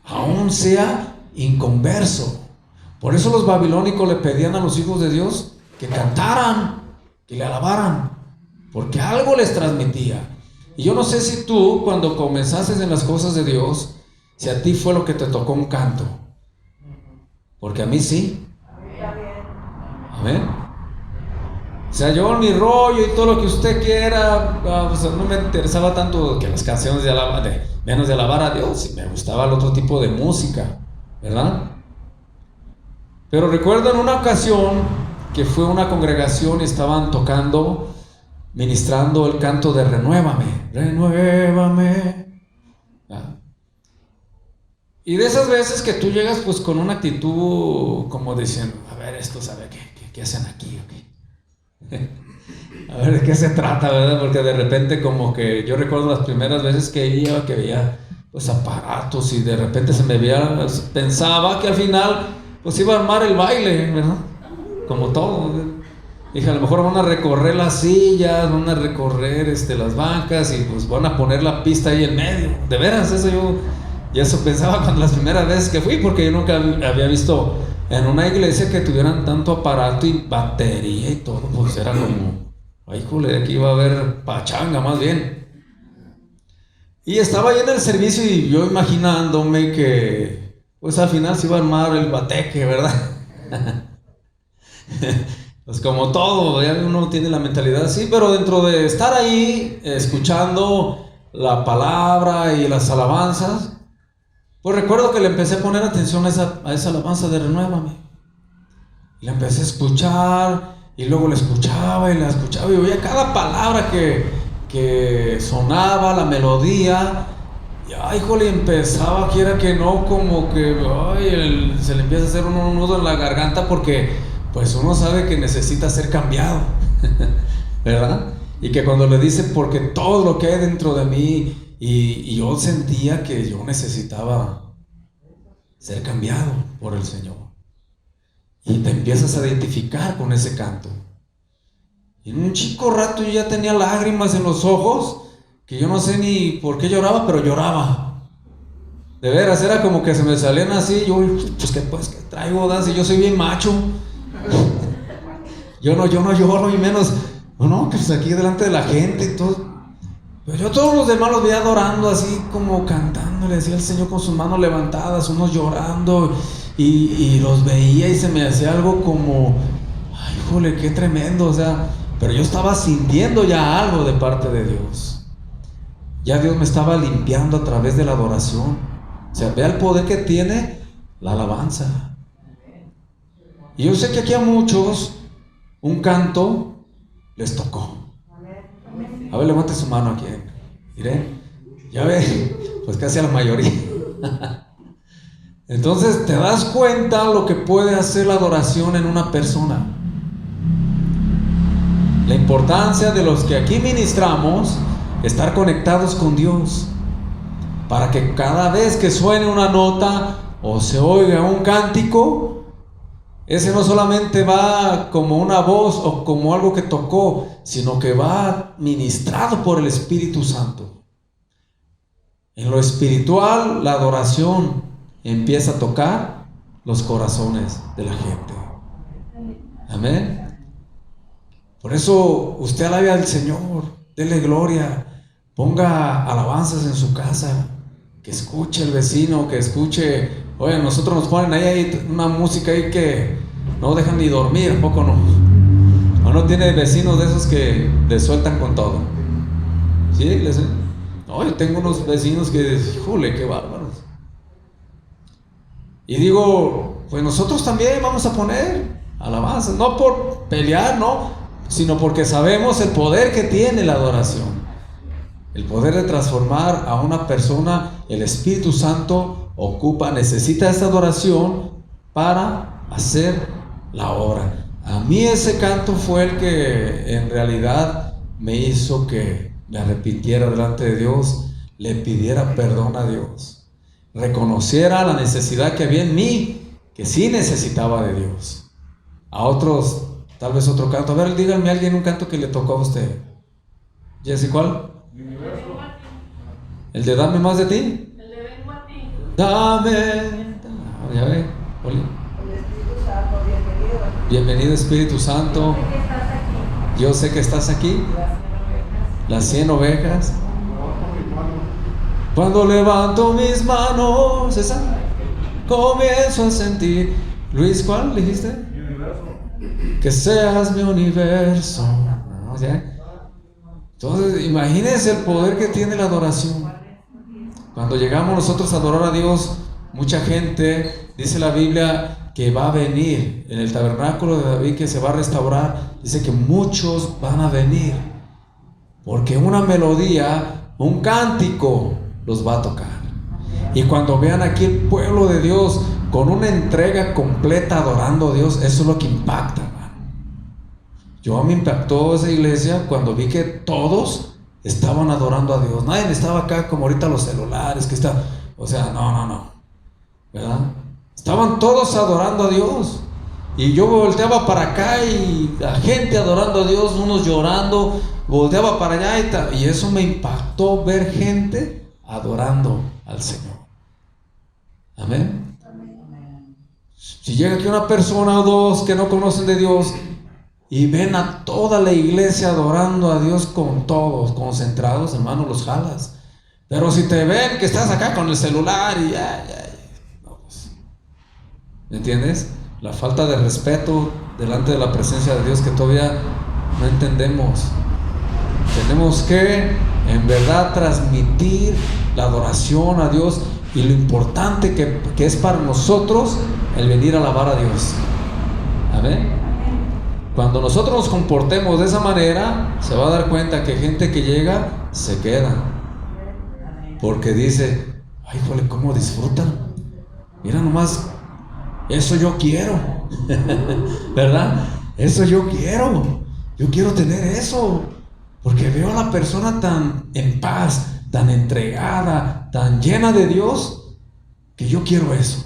A: aún sea inconverso. Por eso los babilónicos le pedían a los hijos de Dios que cantaran, que le alabaran, porque algo les transmitía. Y yo no sé si tú, cuando comenzaste en las cosas de Dios, si a ti fue lo que te tocó un canto, porque a mí sí. Amén. O sea, yo mi rollo y todo lo que usted quiera, pues no me interesaba tanto que las canciones menos de alabar a Dios, y me gustaba el otro tipo de música, ¿verdad? Pero recuerdo en una ocasión que fue una congregación y estaban tocando, ministrando el canto de Renuévame, renuévame. ¿Ah? Y de esas veces que tú llegas pues con una actitud como diciendo: a ver, esto sabe qué hacen aquí, okay. A ver de qué se trata, ¿verdad? Porque de repente como que yo recuerdo las primeras veces que veía pues aparatos, y de repente pensaba que al final pues iba a armar el baile, ¿verdad? Como todo, ¿verdad? Dije, a lo mejor van a recorrer las sillas, van a recorrer las bancas, y pues van a poner la pista ahí en medio. De veras, eso pensaba cuando las primeras veces que fui, porque yo nunca había visto en una iglesia que tuvieran tanto aparato y batería y todo. Pues era como, ay, jole, aquí iba a haber pachanga más bien. Y estaba ahí en el servicio y yo imaginándome que pues al final se iba a armar el bateque, ¿verdad? Pues como todo, ya uno tiene la mentalidad así, pero dentro de estar ahí escuchando la palabra y las alabanzas, pues recuerdo que le empecé a poner atención a esa alabanza de Renuévame. Y la empecé a escuchar, y luego la escuchaba y veía cada palabra que sonaba, la melodía. Y ay, jole, empezaba, quiera que no, como que se le empieza a hacer un nudo en la garganta, porque pues uno sabe que necesita ser cambiado, ¿verdad? Y que cuando le dice, porque todo lo que hay dentro de mí, y yo sentía que yo necesitaba ser cambiado por el Señor. Y te empiezas a identificar con ese canto. Y en un chico rato yo ya tenía lágrimas en los ojos, que yo no sé ni por qué lloraba, pero lloraba. De veras, era como que se me salían así. Yo, pues que traigo, ¿das? Y yo soy bien macho. Yo no lloro, y menos, no, pues aquí delante de la gente y todo. Pero yo todos los demás los veía adorando, así como cantando, le decía al Señor con sus manos levantadas, unos llorando, y los veía y se me hacía algo como, ay, jole, qué tremendo, o sea, pero yo estaba sintiendo ya algo de parte de Dios. Ya Dios me estaba limpiando a través de la adoración. O sea, vea el poder que tiene la alabanza. Y yo sé que aquí a muchos un canto les tocó. A ver, levante su mano aquí. Miren, ya ve, pues casi a la mayoría. Entonces te das cuenta lo que puede hacer la adoración en una persona. La importancia de los que aquí ministramos, estar conectados con Dios, para que cada vez que suene una nota o se oiga un cántico, ese no solamente va como una voz o como algo que tocó, sino que va ministrado por el Espíritu Santo. En lo espiritual, la adoración empieza a tocar los corazones de la gente. Amén. Por eso usted alabe al Señor, dele gloria, ponga alabanzas en su casa, que escuche el vecino, que escuche. Oye, nosotros nos ponen ahí una música ahí que no dejan ni dormir, ¿a poco no? ¿O no tiene vecinos de esos que les sueltan con todo? ¿Sí? No, yo tengo unos vecinos que, jule, qué bárbaros. Y digo, pues nosotros también vamos a poner alabanzas, no por pelear, no, sino porque sabemos el poder que tiene la adoración. El poder de transformar a una persona, el Espíritu Santo necesita esa adoración para hacer la obra. A mí ese canto fue el que en realidad me hizo que me arrepintiera delante de Dios, le pidiera perdón a Dios, reconociera la necesidad que había en mí, que sí necesitaba de Dios. A otros, tal vez otro canto. A ver, díganme alguien un canto que le tocó a usted. Jessy, ¿cuál? ¿El de Dame Más de Ti?
B: El de Vengo a Ti.
A: Dame. Ya ve, Oli.
C: El Espíritu Santo, bienvenido.
A: Bienvenido Espíritu Santo. Yo sé que estás aquí. Las 100 ovejas. Cuando levanto mis manos, esa, comienzo a sentir. Luis, ¿cuál dijiste?
D: Mi universo.
A: Que seas mi universo. ¿No? ¿Ya? Entonces, imagínense el poder que tiene la adoración. Cuando llegamos nosotros a adorar a Dios, mucha gente, dice la Biblia, que va a venir en el tabernáculo de David, que se va a restaurar. Dice que muchos van a venir, porque una melodía, un cántico los va a tocar. Y cuando vean aquí el pueblo de Dios con una entrega completa adorando a Dios, eso es lo que impacta, hermano. Yo me impactó esa iglesia cuando vi que todos estaban adorando a Dios. Nadie estaba acá como ahorita los celulares que está, o sea, no, ¿verdad? Estaban todos adorando a Dios. Y yo volteaba para acá y la gente adorando a Dios, unos llorando, volteaba para allá y eso me impactó, ver gente adorando al Señor. Amén. Si llega aquí una persona o dos que no conocen de Dios y ven a toda la iglesia adorando a Dios con todos, concentrados, hermano, los jalas. Pero si te ven que estás acá con el celular y no, pues, ¿me entiendes? La falta de respeto delante de la presencia de Dios que todavía no entendemos. Tenemos que en verdad transmitir la adoración a Dios y lo importante que es para nosotros el venir a alabar a Dios. Amén. Cuando nosotros nos comportemos de esa manera, se va a dar cuenta que gente que llega se queda, porque dice: ay, jole, cómo disfrutan, mira nomás, eso yo quiero. ¿Verdad? Eso yo quiero tener eso, porque veo a la persona tan en paz, tan entregada, tan llena de Dios, que yo quiero eso.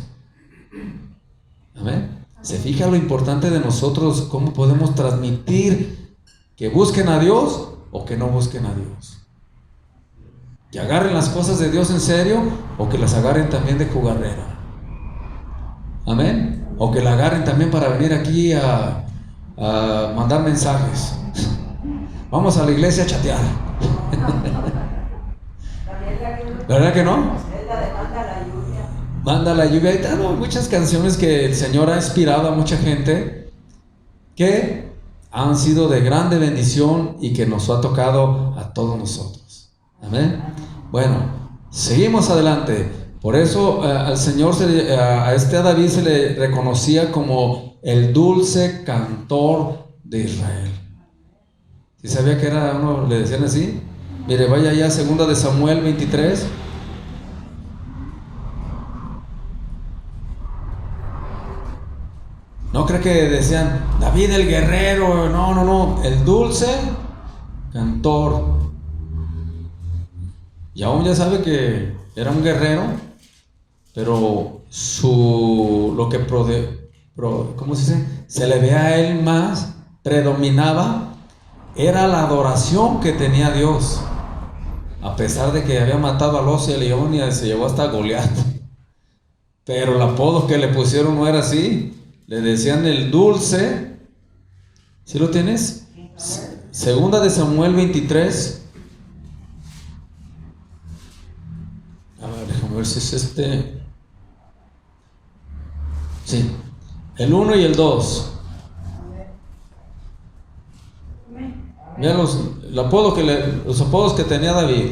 A: Amén. ¿Se fija lo importante de nosotros? ¿Cómo podemos transmitir que busquen a Dios o que no busquen a Dios? Que agarren las cosas de Dios en serio o que las agarren también de jugarrera. Amén. O que la agarren también para venir aquí a mandar mensajes. Vamos a la iglesia a chatear. ¿Verdad que no? Manda la lluvia. Hay muchas canciones que el Señor ha inspirado a mucha gente que han sido de grande bendición y que nos ha tocado a todos nosotros. Amén. Bueno, seguimos adelante. Por eso al Señor, a David se le reconocía como el dulce cantor de Israel. ¿Sí sabía que era uno, le decían así? Mire, vaya allá a 2 de Samuel 23. No creo que decían David el guerrero, no, el dulce cantor. Y aún ya sabe que era un guerrero, pero ¿cómo se dice? Se le ve a él más, predominaba, era la adoración que tenía a Dios. A pesar de que había matado al oso y al león y se llevó hasta Goliat. Pero el apodo que le pusieron no era así. Le decían el dulce. ¿Sí lo tienes? 2 de Samuel 23. A ver, déjame ver si es este. Sí, el 1 y el 2. Mira los apodos que tenía David.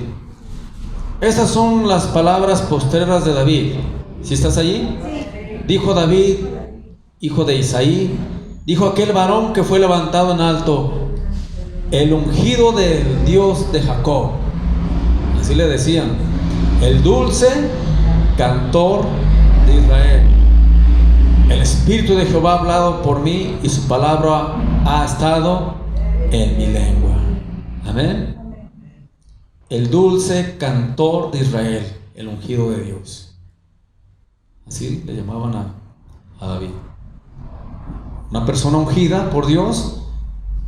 A: Estas son las palabras postreras de David. ¿Sí estás allí? Sí. Dijo David, hijo de Isaí, dijo aquel varón que fue levantado en alto, el ungido del Dios de Jacob. Así le decían, el dulce cantor de Israel. El Espíritu de Jehová ha hablado por mí y su palabra ha estado en mi lengua. Amén. El dulce cantor de Israel, el ungido de Dios. Así le llamaban a David. Una persona ungida por Dios,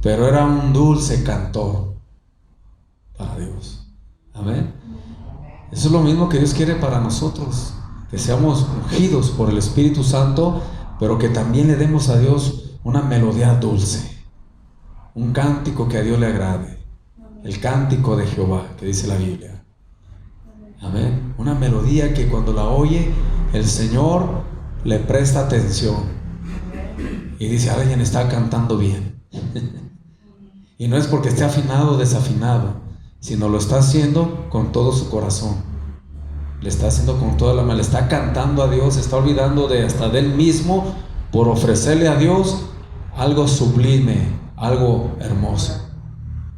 A: pero era un dulce cantor para Dios. Amén. Eso es lo mismo que Dios quiere para nosotros, que seamos ungidos por el Espíritu Santo, pero que también le demos a Dios una melodía dulce, un cántico que a Dios le agrade, el cántico de Jehová, que dice la Biblia. Amén. Una melodía que cuando la oye el Señor le presta atención y dice, alguien está cantando bien. Y no es porque esté afinado o desafinado, sino lo está haciendo con todo su corazón. Le está haciendo con toda la alma, le está cantando a Dios, se está olvidando hasta de él mismo por ofrecerle a Dios algo sublime, algo hermoso.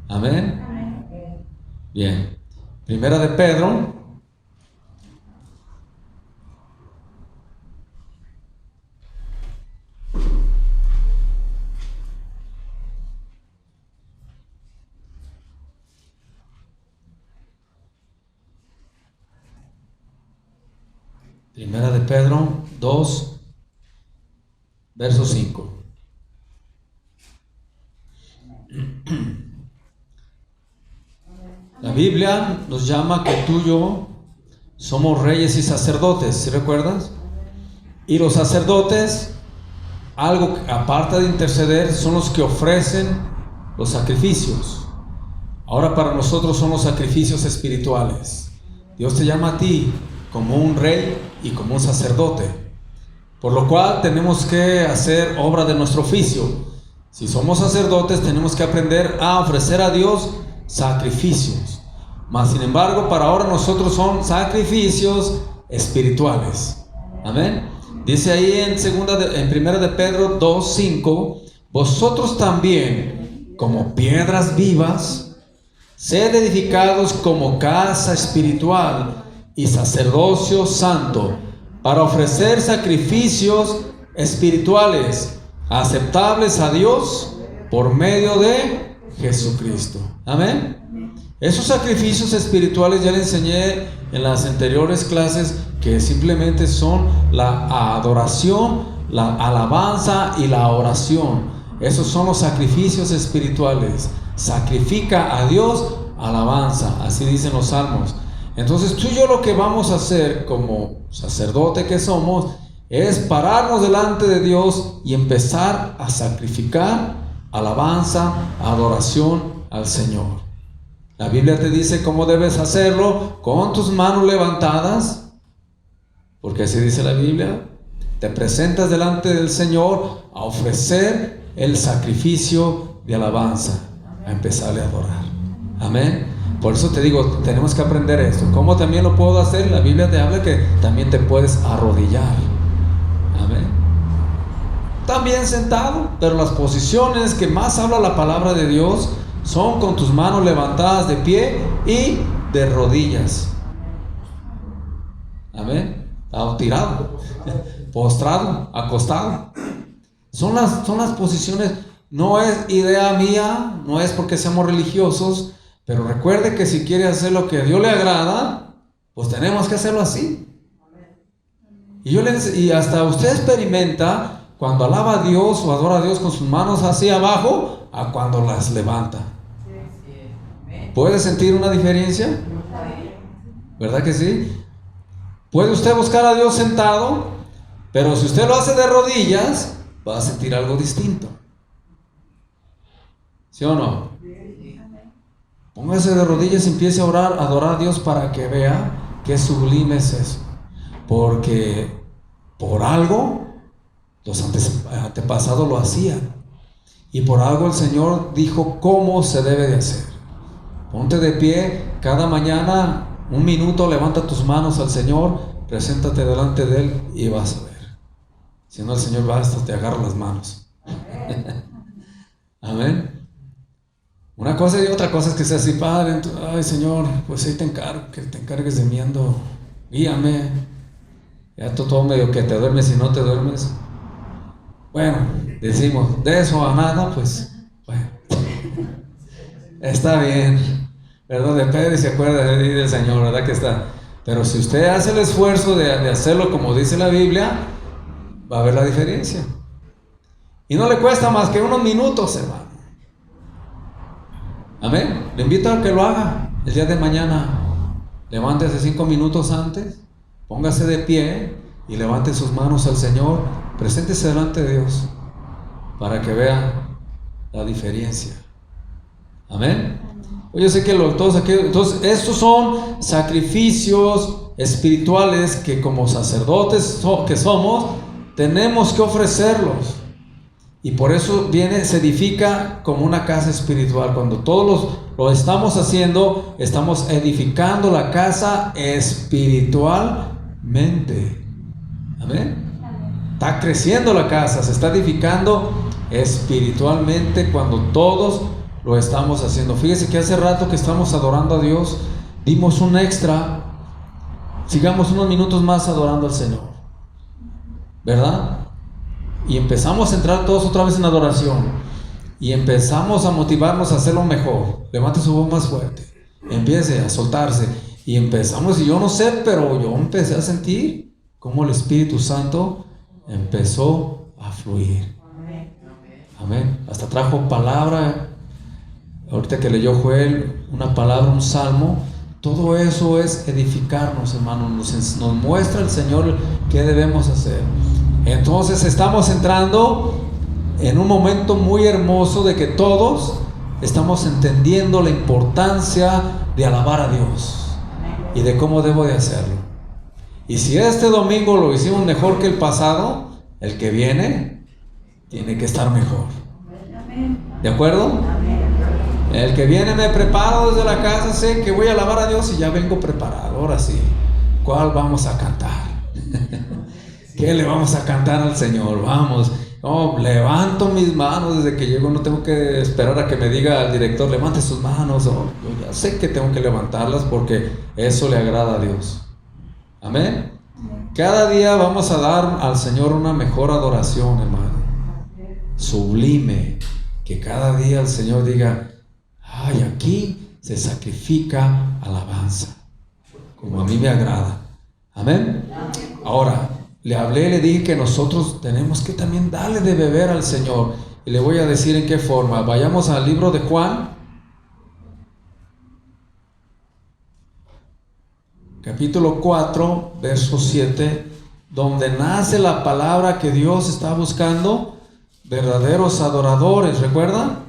A: Amén. Bien. Primera de Pedro. Primera de Pedro 2, verso 5. La Biblia nos llama que tú y yo somos reyes y sacerdotes, ¿sí recuerdas? Y los sacerdotes, algo aparte de interceder, son los que ofrecen los sacrificios. Ahora para nosotros son los sacrificios espirituales. Dios te llama a ti como un rey y como un sacerdote, por lo cual tenemos que hacer obra de nuestro oficio. Si somos sacerdotes, tenemos que aprender a ofrecer a Dios sacrificios. Mas sin embargo, para ahora nosotros son sacrificios espirituales. Amén. Dice ahí en primera de Pedro 2:5, vosotros también, como piedras vivas, sed edificados como casa espiritual y sacerdocio santo, para ofrecer sacrificios espirituales aceptables a Dios por medio de Jesucristo. Amén. Esos sacrificios espirituales ya le enseñé en las anteriores clases, que simplemente son la adoración, la alabanza y la oración. Esos son los sacrificios espirituales. Sacrifica a Dios alabanza, así dicen los salmos. Entonces tú y yo lo que vamos a hacer como sacerdote que somos es pararnos delante de Dios y empezar a sacrificar alabanza, adoración al Señor. La Biblia te dice cómo debes hacerlo: con tus manos levantadas, porque así dice la Biblia. Te presentas delante del Señor a ofrecer el sacrificio de alabanza, a empezarle a adorar. Amén. Por eso te digo, tenemos que aprender esto. ¿Cómo también lo puedo hacer? La Biblia te habla que también te puedes arrodillar. Amén. También sentado, pero las posiciones que más habla la palabra de Dios son con tus manos levantadas de pie y de rodillas. Amén. Tirado, postrado, acostado. Son las posiciones. No es idea mía, no es porque seamos religiosos, pero recuerde que si quiere hacer lo que a Dios le agrada, pues tenemos que hacerlo así. Y hasta usted experimenta cuando alaba a Dios o adora a Dios con sus manos hacia abajo a cuando las levanta. ¿Puede sentir una diferencia? ¿Verdad que sí? Puede usted buscar a Dios sentado, pero si usted lo hace de rodillas, va a sentir algo distinto. ¿Sí o no? Póngase de rodillas y empiece a orar, a adorar a Dios para que vea qué sublime es eso. Porque por algo los antepasados lo hacían. Y por algo el Señor dijo cómo se debe de hacer. Ponte de pie cada mañana, un minuto, levanta tus manos al Señor, preséntate delante de Él y vas a ver. Si no, el Señor va hasta te agarra las manos. Amén. Una cosa y otra cosa es que sea así, Padre, ay Señor, pues ahí te encargo, que te encargues de mí, ando, guíame. Ya tú todo medio que te duermes y no te duermes. Bueno, decimos, de eso a nada, pues, bueno, está bien, ¿verdad? Depende si se acuerda del Señor, ¿verdad que está? Pero si usted hace el esfuerzo de hacerlo como dice la Biblia, va a ver la diferencia. Y no le cuesta más que unos minutos, hermano. Amén. Le invito a que lo haga el día de mañana. Levántese 5 minutos antes, póngase de pie y levante sus manos al Señor. Preséntese delante de Dios para que vea la diferencia. Amén. Yo sé que todos aquí, entonces estos son sacrificios espirituales que como sacerdotes que somos tenemos que ofrecerlos. Y por eso se edifica como una casa espiritual. Cuando todos lo estamos haciendo, estamos edificando la casa espiritualmente. Amén. Está creciendo la casa, se está edificando espiritualmente cuando todos lo estamos haciendo. Fíjese que hace rato que estamos adorando a Dios, dimos un extra. Sigamos unos minutos más adorando al Señor, ¿verdad? Y empezamos a entrar todos otra vez en adoración. Y empezamos a motivarnos a hacerlo mejor. Levante su voz más fuerte. Empiece a soltarse. Y empezamos, y yo no sé, pero yo empecé a sentir cómo el Espíritu Santo empezó a fluir. Amén. Hasta trajo palabra. Ahorita que leyó Joel, una palabra, un salmo. Todo eso es edificarnos, hermanos. Nos muestra el Señor qué debemos hacer. Entonces estamos entrando en un momento muy hermoso de que todos estamos entendiendo la importancia de alabar a Dios y de cómo debo de hacerlo. Y si este domingo lo hicimos mejor que el pasado, el que viene tiene que estar mejor. ¿De acuerdo? El que viene me preparo desde la casa, sé que voy a alabar a Dios y ya vengo preparado. Ahora sí, ¿cuál vamos a cantar? ¿Qué le vamos a cantar al Señor? Vamos, levanto mis manos desde que llego, no tengo que esperar a que me diga el director, levante sus manos. Yo ya sé que tengo que levantarlas porque eso le agrada a Dios. Amén. Cada día vamos a dar al Señor una mejor adoración, hermano. Sublime. Que cada día el Señor diga, ay, aquí se sacrifica alabanza, como a mí me agrada. Amén. Ahora, le dije que nosotros tenemos que también darle de beber al Señor. Y le voy a decir en qué forma. Vayamos al libro de Juan, capítulo 4, verso 7, donde nace la palabra que Dios está buscando verdaderos adoradores. ¿Recuerdan?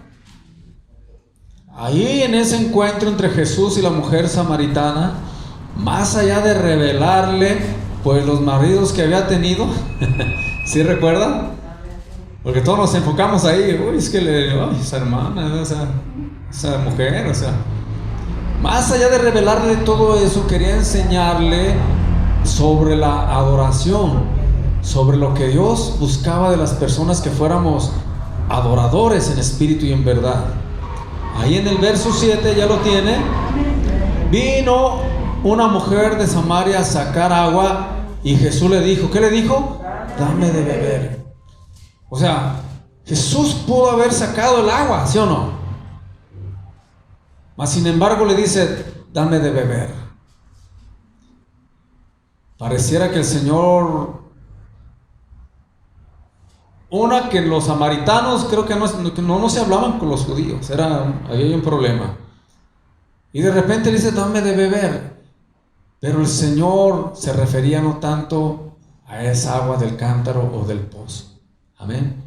A: Ahí en ese encuentro entre Jesús y la mujer samaritana, más allá de revelarle pues los maridos que había tenido, ¿sí recuerdan? Porque todos nos enfocamos ahí, es que esa hermana, esa mujer, o sea, más allá de revelarle todo eso, quería enseñarle sobre la adoración, sobre lo que Dios buscaba de las personas que fuéramos adoradores en espíritu y en verdad. Ahí en el verso 7 ya lo tiene. Vino una mujer de Samaria a sacar agua y Jesús le dijo, ¿qué le dijo? Dame de beber. O sea, Jesús pudo haber sacado el agua, ¿sí o no? Mas sin embargo le dice, dame de beber. Pareciera que el Señor, que los samaritanos creo que no se hablaban con los judíos, había un problema. Y de repente le dice, dame de beber. Pero el Señor se refería no tanto a esa agua del cántaro o del pozo. Amén.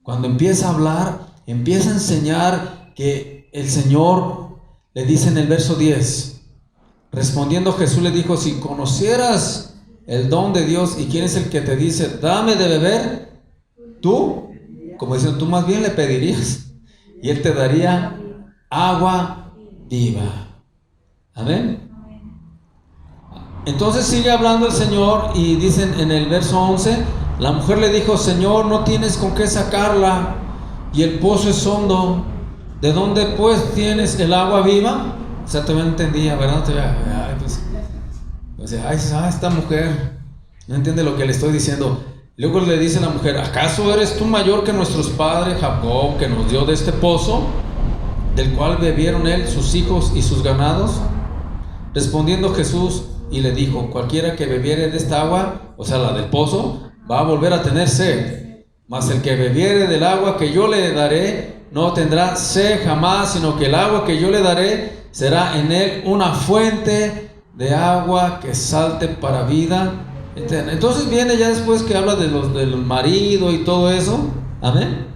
A: Cuando empieza a hablar, empieza a enseñar que el Señor le dice en el verso 10, respondiendo Jesús le dijo, si conocieras el don de Dios y quién es el que te dice, dame de beber, tú, como dicen, tú más bien le pedirías y Él te daría agua viva. Amén. Entonces sigue hablando el Señor y dicen en el verso 11, la mujer le dijo, Señor, no tienes con qué sacarla y el pozo es hondo. ¿De dónde pues tienes el agua viva? O sea, todavía no entendía, ¿verdad? Esta mujer no entiende lo que le estoy diciendo. Luego le dice la mujer: ¿acaso eres tú mayor que nuestros padres Jacob, que nos dio de este pozo, del cual bebieron él, sus hijos y sus ganados? Respondiendo Jesús y le dijo: cualquiera que bebiere de esta agua, o sea, la del pozo, va a volver a tener sed. Mas el que bebiere del agua que yo le daré, no tendrá sed jamás, sino que el agua que yo le daré será en él una fuente de agua que salte para vida eterna. Entonces viene ya después que habla del marido y todo eso. Amén.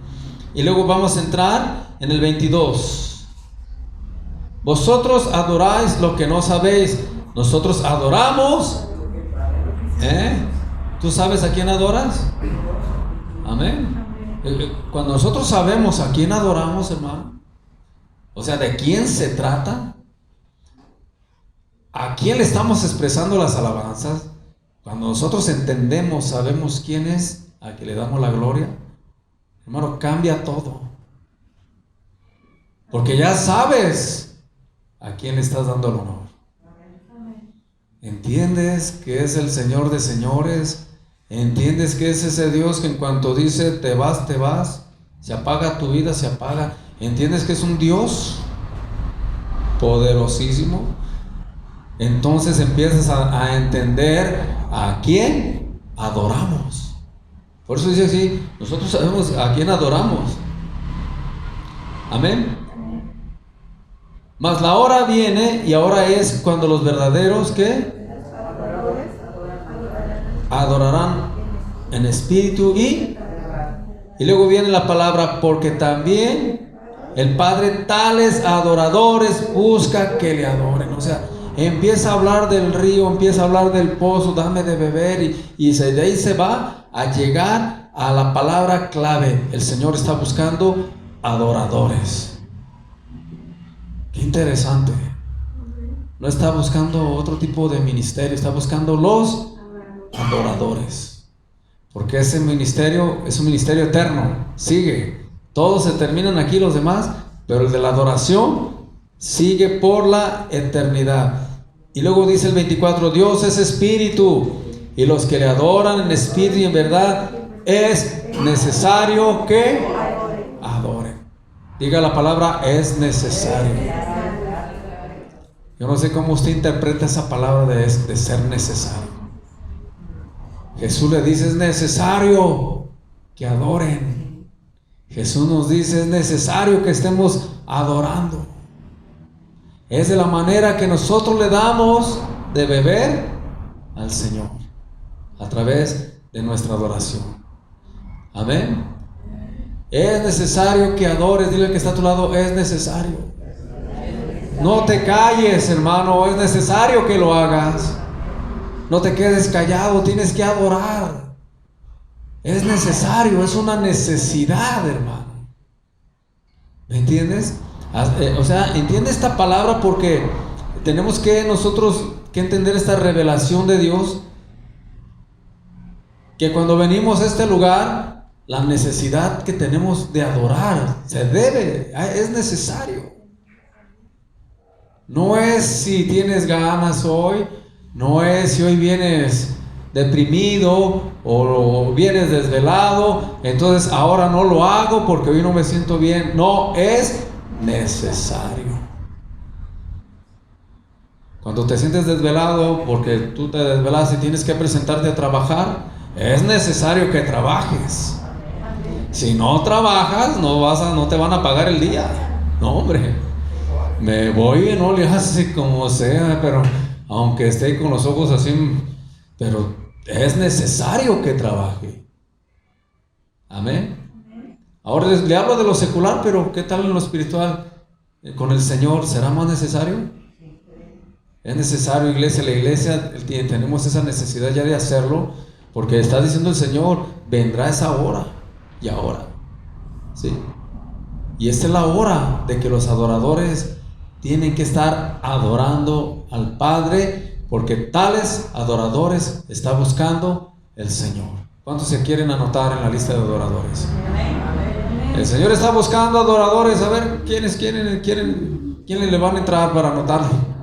A: Y luego vamos a entrar en el 22. Vosotros adoráis lo que no sabéis. Nosotros adoramos. ¿Tú sabes a quién adoras? Amén. Cuando nosotros sabemos a quién adoramos, hermano, o sea, de quién se trata, a quién le estamos expresando las alabanzas, cuando nosotros entendemos, sabemos quién es, a quien le damos la gloria, hermano, cambia todo. Porque ya sabes a quién le estás dando el honor. ¿Entiendes que es el Señor de señores? ¿Entiendes que es ese Dios que en cuanto dice te vas, se apaga tu vida, se apaga? ¿Entiendes que es un Dios poderosísimo? Entonces empiezas a entender a quién adoramos. Por eso dice así: nosotros sabemos a quién adoramos. Amén. Mas la hora viene, y ahora es cuando los verdaderos ¿qué? Adorarán en espíritu y luego viene la palabra: porque también el Padre tales adoradores busca que le adoren. O sea, empieza a hablar del río, empieza a hablar del pozo, dame de beber, y de ahí se va a llegar a la palabra clave. El Señor está buscando adoradores. Qué interesante. No está buscando otro tipo de ministerio, está buscando los adoradores. Porque ese ministerio es un ministerio eterno, sigue. Todos se terminan aquí los demás, pero el de la adoración sigue por la eternidad. Y luego dice el 24: Dios es espíritu, y los que le adoran en espíritu y en verdad es necesario que adoren. Diga la palabra: es necesario. Yo no sé cómo usted interpreta esa palabra de ser necesario. Jesús le dice: es necesario que adoren. Jesús nos dice: es necesario que estemos adorando. Es de la manera que nosotros le damos de beber al Señor, a través de nuestra adoración. Amén. Es necesario que adores. Dile al que está a tu lado: es necesario. No te calles, hermano, es necesario que lo hagas. No te quedes callado, tienes que adorar. Es necesario, es una necesidad, hermano. ¿Me entiendes? O sea, entiende esta palabra, porque tenemos que nosotros que entender esta revelación de Dios, que cuando venimos a este lugar, la necesidad que tenemos de adorar se debe, es necesario. No es si tienes ganas hoy, no es si hoy vienes deprimido o vienes desvelado, entonces ahora no lo hago porque hoy no me siento bien. No, es necesario. Cuando te sientes desvelado porque tú te desvelas y tienes que presentarte a trabajar, es necesario que trabajes. Si no trabajas, no te van a pagar el día. No, hombre. Me voy, no le hace como sea, pero aunque esté con los ojos así, pero es necesario que trabaje. Amén. Ahora le hablo de lo secular, pero ¿qué tal en lo espiritual? Con el Señor, ¿será más necesario? Es necesario, iglesia. La iglesia tenemos esa necesidad ya de hacerlo, porque está diciendo el Señor: vendrá esa hora, y ahora, ¿sí? Y esta es la hora de que los adoradores tienen que estar adorando al Padre, porque tales adoradores está buscando el Señor. ¿Cuántos se quieren anotar en la lista de adoradores? El Señor está buscando adoradores. A ver, ¿quiénes le van a entrar para anotarlo?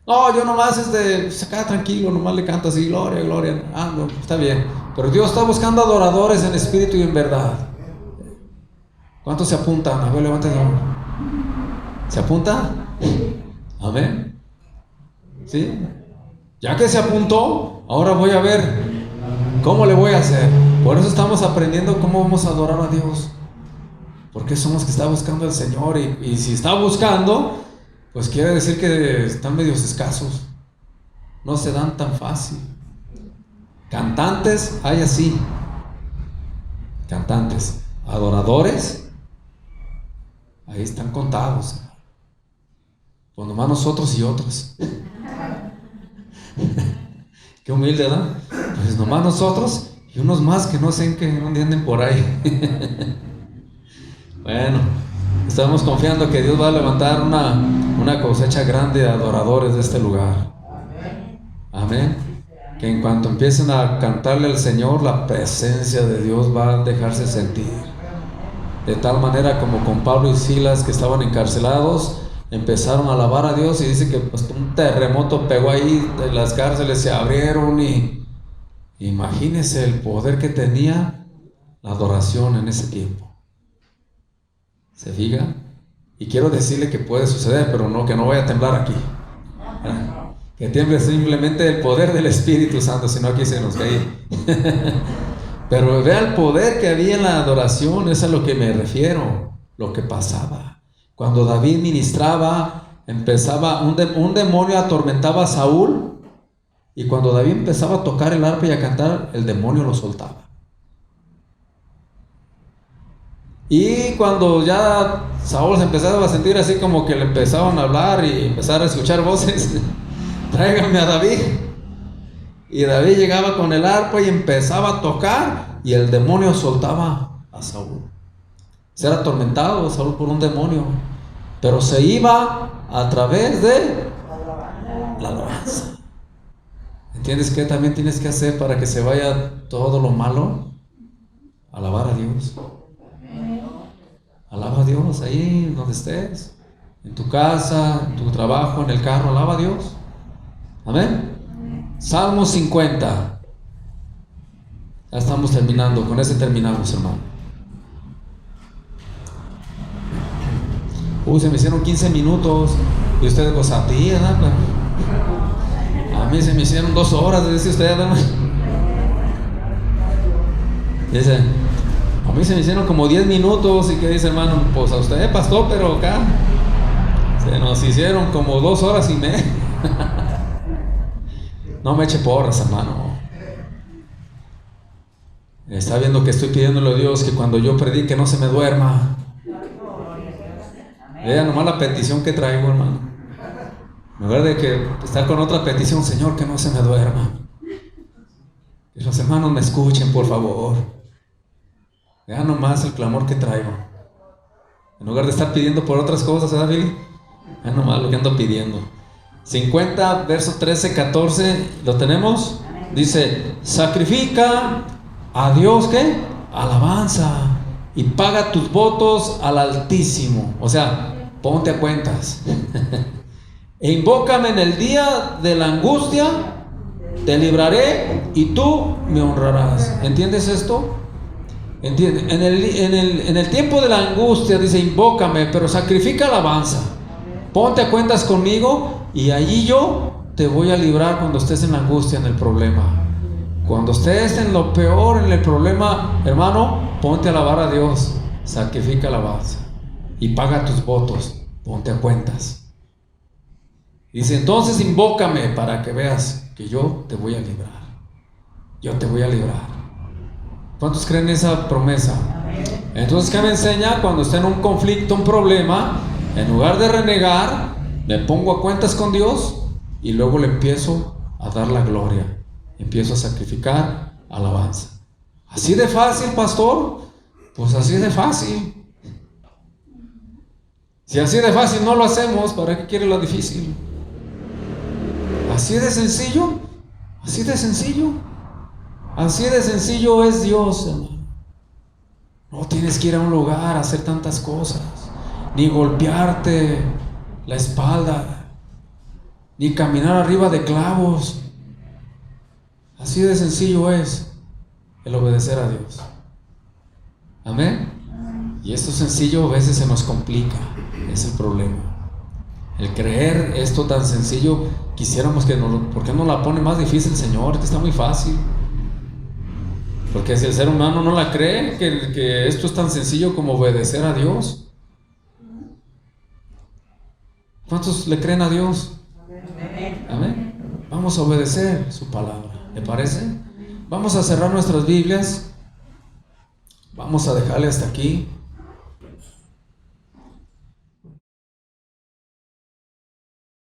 A: No, yo nomás se queda tranquilo, nomás le canto así, gloria, gloria. Ah, no, está bien. Pero Dios está buscando adoradores en espíritu y en verdad. ¿Cuántos se apuntan? A ver, levanten la mano. ¿Se apunta? Amén. ¿Sí? Ya que se apuntó, ahora voy a ver cómo le voy a hacer. Por eso estamos aprendiendo cómo vamos a adorar a Dios. Porque somos que está buscando el Señor. Y si está buscando, pues quiere decir que están medios escasos. No se dan tan fácil. Cantantes hay así. Cantantes. Adoradores, ahí están contados. Pues nomás nosotros y otros. Qué humilde, ¿verdad? Pues nomás nosotros y unos más que no sé en qué, no entienden por ahí. Bueno, estamos confiando que Dios va a levantar una cosecha grande de adoradores de este lugar. Amén. Que en cuanto empiecen a cantarle al Señor, la presencia de Dios va a dejarse sentir. De tal manera como con Pablo y Silas, que estaban encarcelados, empezaron a alabar a Dios, y dice que pues, un terremoto pegó ahí, las cárceles se abrieron, y imagínense el poder que tenía la adoración en ese tiempo. ¿Se fija? Y quiero decirle que puede suceder, pero no, que no vaya a temblar aquí. Que tiemble simplemente el poder del Espíritu Santo, si no aquí se nos cae. Pero vea el poder que había en la adoración, es a lo que me refiero, lo que pasaba. Cuando David ministraba, empezaba, un demonio atormentaba a Saúl, y cuando David empezaba a tocar el arpa y a cantar, el demonio lo soltaba. Y cuando ya Saúl se empezaba a sentir así como que le empezaban a hablar y empezar a escuchar voces, tráiganme a David. Y David llegaba con el arpa y empezaba a tocar, y el demonio soltaba a Saúl. Se era atormentado Saúl por un demonio, pero se iba a través de la alabanza. ¿Entiendes qué también tienes que hacer para que se vaya todo lo malo? Alabar a Dios. Alaba a Dios ahí donde estés, en tu casa, en tu trabajo, en el carro, alaba a Dios. Amén. Salmo 50. Ya estamos terminando, con ese terminamos, hermano. Se me hicieron 15 minutos y ustedes pues a ti, ¿verdad? A mí se me hicieron 2 horas, dice usted, ¿verdad? Dice, a mí se me hicieron como 10 minutos. ¿Y qué dice, hermano? Pues a usted, pastor, pero acá se nos hicieron como 2 horas y media. No me eche porras, hermano. Está viendo que estoy pidiéndole a Dios que cuando yo predique no se me duerma. Vea nomás la petición que traigo, hermano. En lugar de que estar con otra petición, Señor, que no se me duerma. Que los hermanos me escuchen, por favor. Vea nomás el clamor que traigo. En lugar de estar pidiendo por otras cosas, ¿verdad, Billy? Vea nomás lo que ando pidiendo. 50, verso 13, 14, ¿lo tenemos? Dice, sacrifica a Dios, ¿qué? Alabanza, y paga tus votos al Altísimo. O sea, ponte a cuentas. E invócame en el día de la angustia, te libraré y tú me honrarás. ¿Entiendes esto? ¿Entiendes? En el tiempo de la angustia dice, invócame, pero sacrifica alabanza. Ponte a cuentas conmigo y allí yo te voy a librar cuando estés en la angustia, en el problema. Cuando estés en lo peor, en el problema, hermano, ponte a alabar a Dios. Sacrifica alabanza y paga tus votos. Ponte a cuentas. Dice, entonces invócame para que veas que yo te voy a librar. Yo te voy a librar. ¿Cuántos creen esa promesa? Entonces, ¿qué me enseña? Cuando esté en un conflicto, un problema, en lugar de renegar, me pongo a cuentas con Dios y luego le empiezo a dar la gloria. Empiezo a sacrificar alabanza. ¿Así de fácil, pastor? Pues así de fácil. Si así de fácil no lo hacemos, ¿para qué quiere lo difícil? Así de sencillo. Así de sencillo. Así de sencillo es Dios, hermano. No tienes que ir a un lugar a hacer tantas cosas, ni golpearte la espalda, ni caminar arriba de clavos. Así de sencillo es el obedecer a Dios. Amén. Y esto sencillo a veces se nos complica, es el problema. El creer esto tan sencillo, quisiéramos que ¿por qué no la pone más difícil, Señor? Que está muy fácil. Porque si el ser humano no la cree, que esto es tan sencillo como obedecer a Dios. ¿Cuántos le creen a Dios? Amén. Vamos a obedecer su palabra, ¿le parece? Vamos a cerrar nuestras Biblias. Vamos a dejarle hasta aquí.